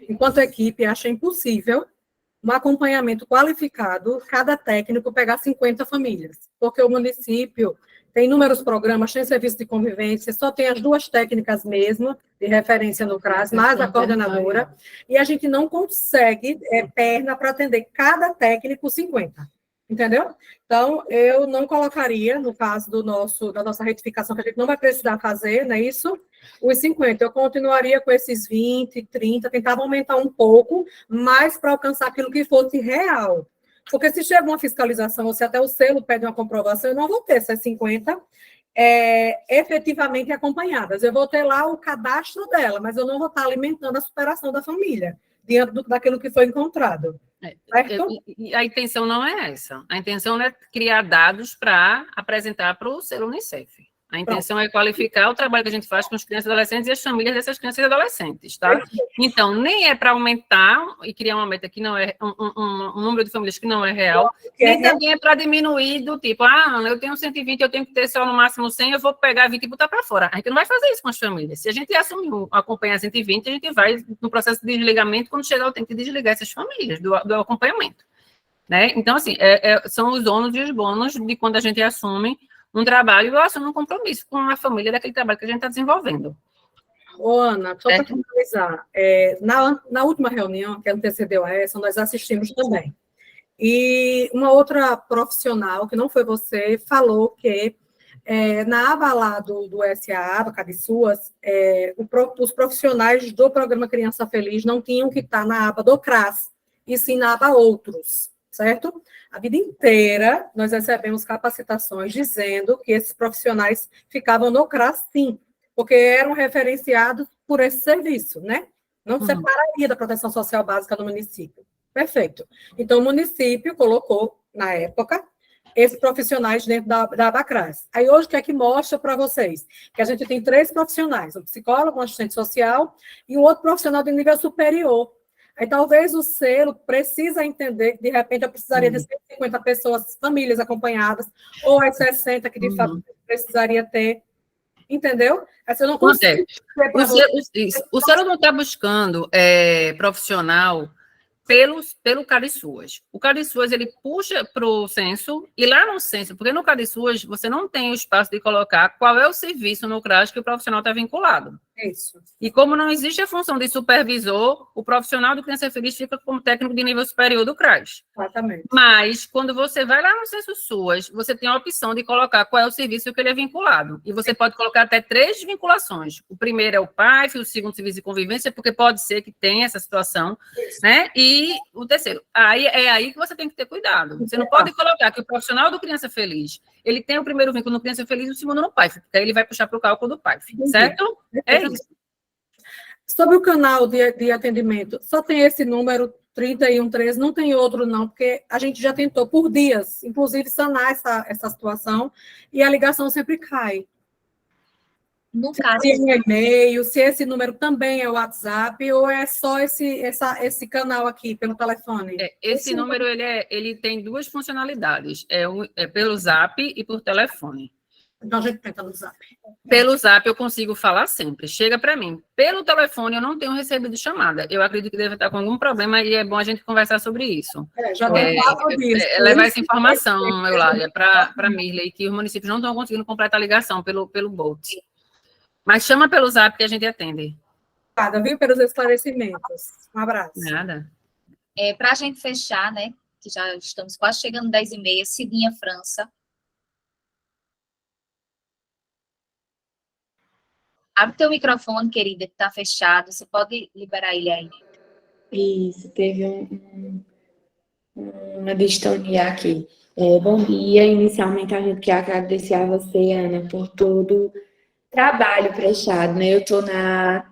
enquanto equipe, acha impossível um acompanhamento qualificado, cada técnico pegar 50 famílias, porque o município tem inúmeros programas, tem serviço de convivência, só tem as 2 técnicas mesmo, de referência no CRAS, mais a coordenadora, e a gente não consegue perna para atender cada técnico 50. Entendeu? Então, eu não colocaria, no caso da nossa retificação, que a gente não vai precisar fazer, não é isso? Os 50. Eu continuaria com esses 20, 30, tentava aumentar um pouco, mas para alcançar aquilo que fosse real. Porque se chega uma fiscalização, ou se até o selo pede uma comprovação, eu não vou ter essas 50 efetivamente acompanhadas. Eu vou ter lá o cadastro dela, mas eu não vou estar alimentando a superação da família, diante daquilo que foi encontrado. A intenção não é essa. A intenção é criar dados para apresentar para o selo Unicef. A intenção é qualificar o trabalho que a gente faz com as crianças e adolescentes e as famílias dessas crianças e adolescentes, tá? Então, nem é para aumentar e criar uma meta que não é, um número de famílias que não é real, nem também é para diminuir do tipo, Ana, eu tenho 120, eu tenho que ter só no máximo 100, eu vou pegar 20 e botar para fora. A gente não vai fazer isso com as famílias. Se a gente assumir acompanhar 120, a gente vai no processo de desligamento, quando chegar o tempo de desligar essas famílias do acompanhamento. Né? Então, assim, são os ônus e os bônus de quando a gente assume um trabalho, eu assumo um compromisso com a família daquele trabalho que a gente está desenvolvendo. Ô, Ana, só para finalizar, na última reunião, que antecedeu a essa, nós assistimos também. E uma outra profissional, que não foi você, falou que na aba lá do SAA, do Cabeçuas, os profissionais do programa Criança Feliz não tinham que estar na aba do CRAS, e sim na aba Outros, certo? A vida inteira, nós recebemos capacitações dizendo que esses profissionais ficavam no CRAS, sim, porque eram referenciados por esse serviço, né? Não separaria da proteção social básica do município. Perfeito. Então, o município colocou, na época, esses profissionais dentro da Abacras. Aí, hoje, o que é que mostra para vocês? Que a gente tem 3 profissionais, um psicólogo, um assistente social e um outro profissional de nível superior. Aí talvez o selo precisa entender que, de repente, eu precisaria de 150 pessoas, famílias acompanhadas, ou as 60 que, de fato, precisaria ter, entendeu? Assim, eu não consigo dizer para você. O selo não está buscando profissional pelo CADISUAS. O CADISUAS, ele puxa para o censo, e lá no censo, porque no CADISUAS você não tem o espaço de colocar qual é o serviço no CRAS que o profissional está vinculado. Isso. E como não existe a função de supervisor, o profissional do Criança Feliz fica como técnico de nível superior do CRAS. Exatamente. Mas, quando você vai lá no censo SUAS, você tem a opção de colocar qual é o serviço que ele é vinculado. E você pode colocar até 3 vinculações. O primeiro é o PAIF, o segundo, serviço de convivência, porque pode ser que tenha essa situação, né? E o terceiro. É aí que você tem que ter cuidado. Você não pode colocar que o profissional do Criança Feliz, ele tem o primeiro vínculo no Criança Feliz e o segundo no PAIF, porque aí ele vai puxar para o cálculo do PAIF, certo? É isso. Sobre o canal de atendimento, só tem esse número 3113, não tem outro não, porque a gente já tentou por dias, inclusive, sanar essa situação, e a ligação sempre cai. No Se caso, é um e-mail, se esse número também é o WhatsApp, ou é só esse canal aqui, pelo telefone? Esse número, ele tem 2 funcionalidades, é pelo Zap e por telefone. Então, a gente tenta no Zap. Pelo Zap eu consigo falar sempre, chega para mim. Pelo telefone eu não tenho recebido chamada. Eu acredito que deve estar com algum problema e é bom a gente conversar sobre isso. Já tem 4 dias. Levar essa informação, Eulália, para a Mirley, que os municípios não estão conseguindo completar a ligação pelo Bolt. Mas chama pelo Zap que a gente atende. Obrigada, viu, pelos esclarecimentos. Um abraço. Nada. Para a gente fechar, né, que já estamos quase chegando 10h30, Cidinha França. Abre o teu microfone, querida, que está fechado. Você pode liberar ele aí. Isso, teve uma distonia aqui. Bom dia. Inicialmente, a gente quer agradecer a você, Ana, por todo o trabalho prestado, né? Eu estou na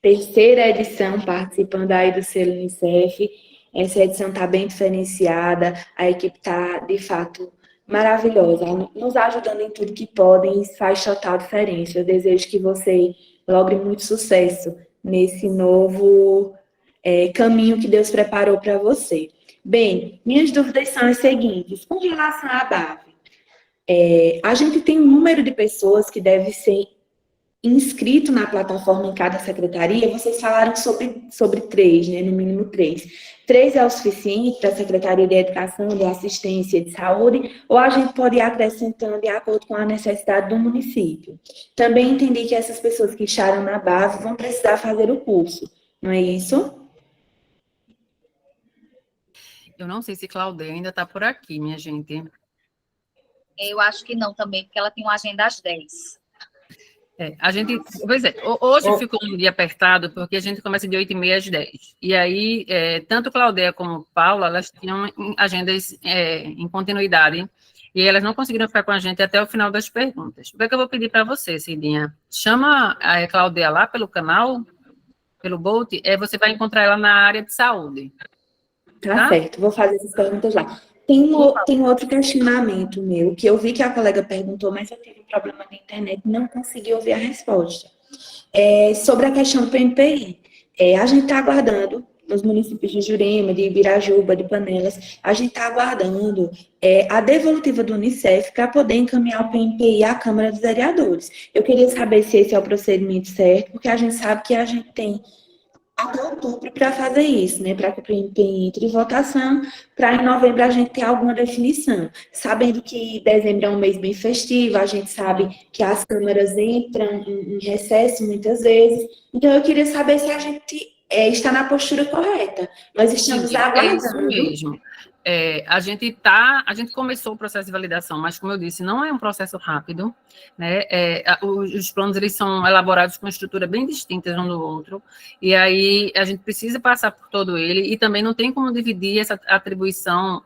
3ª edição participando aí do selo Unicef. Essa edição está bem diferenciada, a equipe está, de fato, maravilhosa, nos ajudando em tudo que podem, isso faz total diferença. Eu desejo que você logre muito sucesso nesse novo caminho que Deus preparou para você. Bem, minhas dúvidas são as seguintes. Com relação à BAV, a gente tem um número de pessoas que deve ser inscrito na plataforma em cada secretaria. Vocês falaram sobre 3, né? No mínimo 3. 3 é o suficiente para a Secretaria de Educação, de Assistência e de Saúde, ou a gente pode ir acrescentando de acordo com a necessidade do município? Também entendi que essas pessoas que estaram na base vão precisar fazer o curso, não é isso? Eu não sei se Claudia ainda está por aqui, minha gente. Eu acho que não também, porque ela tem uma agenda às 10. Hoje ficou um dia apertado, porque a gente começa de 8h30 às 10. E aí, tanto Claudéia como Paula, elas tinham agendas em continuidade, e elas não conseguiram ficar com a gente até o final das perguntas. O que é que eu vou pedir para você, Cidinha? Chama a Claudéia lá pelo canal, pelo Bolt, você vai encontrar ela na área de saúde. Tá certo, vou fazer essas perguntas lá. Tem outro questionamento meu, que eu vi que a colega perguntou, mas eu tive um problema na internet e não consegui ouvir a resposta. Sobre a questão do PMPI. A gente está aguardando, nos municípios de Jurema, de Ibirajuba, de Panelas, a gente está aguardando a devolutiva do Unicef para poder encaminhar o PMPI à Câmara dos Vereadores. Eu queria saber se esse é o procedimento certo, porque a gente sabe que a gente tem até outubro para fazer isso, né? Para que o PMPI entre em votação, para em novembro a gente ter alguma definição. Sabendo que dezembro é um mês bem festivo, a gente sabe que as câmaras entram em recesso muitas vezes. Então, eu queria saber se a gente está na postura correta. Nós estamos aguardando. É isso mesmo. A gente começou o processo de validação, mas, como eu disse, não é um processo rápido, né? Os planos, eles são elaborados com estrutura bem distintas um do outro, e aí a gente precisa passar por todo ele, e também não tem como dividir essa atribuição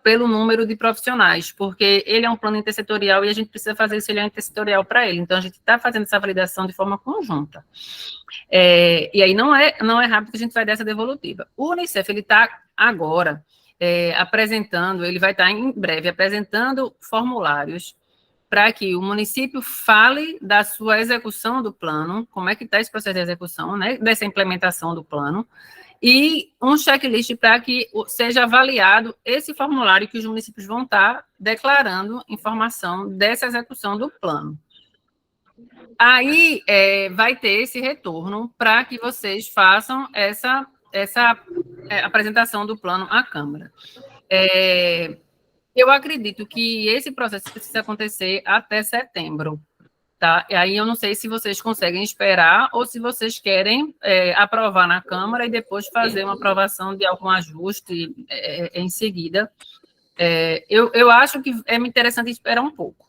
pelo número de profissionais, porque ele é um plano intersetorial e a gente precisa fazer esse olhar intersetorial para ele, então a gente está fazendo essa validação de forma conjunta. E aí não é rápido que a gente vai dar essa devolutiva. O Unicef, ele está agora apresentando, ele vai estar em breve apresentando formulários para que o município fale da sua execução do plano, como é que está esse processo de execução, né, dessa implementação do plano, e um checklist para que seja avaliado esse formulário que os municípios vão estar declarando informação dessa execução do plano. Aí vai ter esse retorno para que vocês façam essa apresentação do plano à Câmara. Eu acredito que esse processo precisa acontecer até setembro. Tá? E aí eu não sei se vocês conseguem esperar ou se vocês querem aprovar na Câmara e depois fazer uma aprovação de algum ajuste em seguida. Eu acho que é interessante esperar um pouco,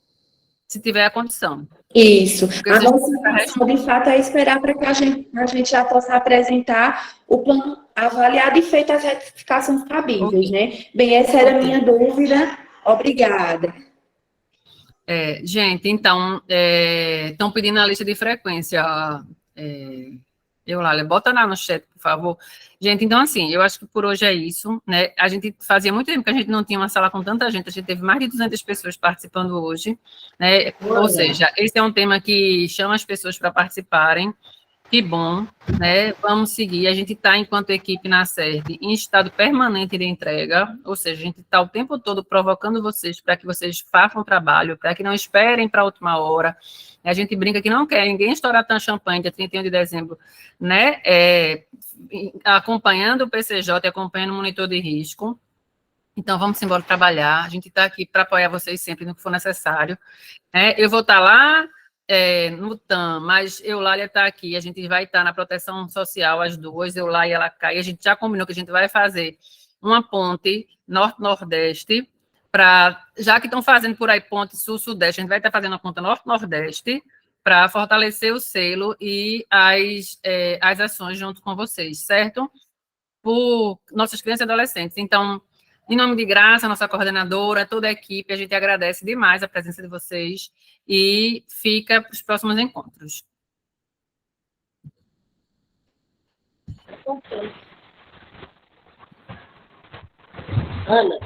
se tiver a condição. Isso. A nossa função, de fato, é esperar para que a gente já possa apresentar o plano avaliado e feito as retificações cabíveis, né? Bem, essa era a minha dúvida. Obrigada. Gente, então, estão pedindo a lista de frequência. Eulália, bota lá no chat, por favor. Gente, então, assim, eu acho que por hoje é isso, né? A gente fazia muito tempo que a gente não tinha uma sala com tanta gente, a gente teve mais de 200 pessoas participando hoje, né? Ou seja, esse é um tema que chama as pessoas para participarem. Que bom, né? Vamos seguir. A gente está, enquanto equipe na SERD, em estado permanente de entrega, ou seja, a gente está o tempo todo provocando vocês para que vocês façam o trabalho, para que não esperem para a última hora. A gente brinca que não quer ninguém estourar tão champanhe dia 31 de dezembro, né? Acompanhando o PCJ, acompanhando o monitor de risco. Então, vamos embora trabalhar. A gente está aqui para apoiar vocês sempre no que for necessário. Eu vou estar lá no TAM, mas Eulália está aqui, a gente vai estar na proteção social, as duas, Eulália e ela cai, a gente já combinou que a gente vai fazer uma ponte norte-nordeste, já que estão fazendo por aí ponte sul-sudeste, a gente vai estar fazendo uma ponte norte-nordeste, para fortalecer o selo e as ações junto com vocês, certo? Por nossas crianças e adolescentes. Então, em nome de Graça, nossa coordenadora, toda a equipe, a gente agradece demais a presença de vocês e fica para os próximos encontros. Ana.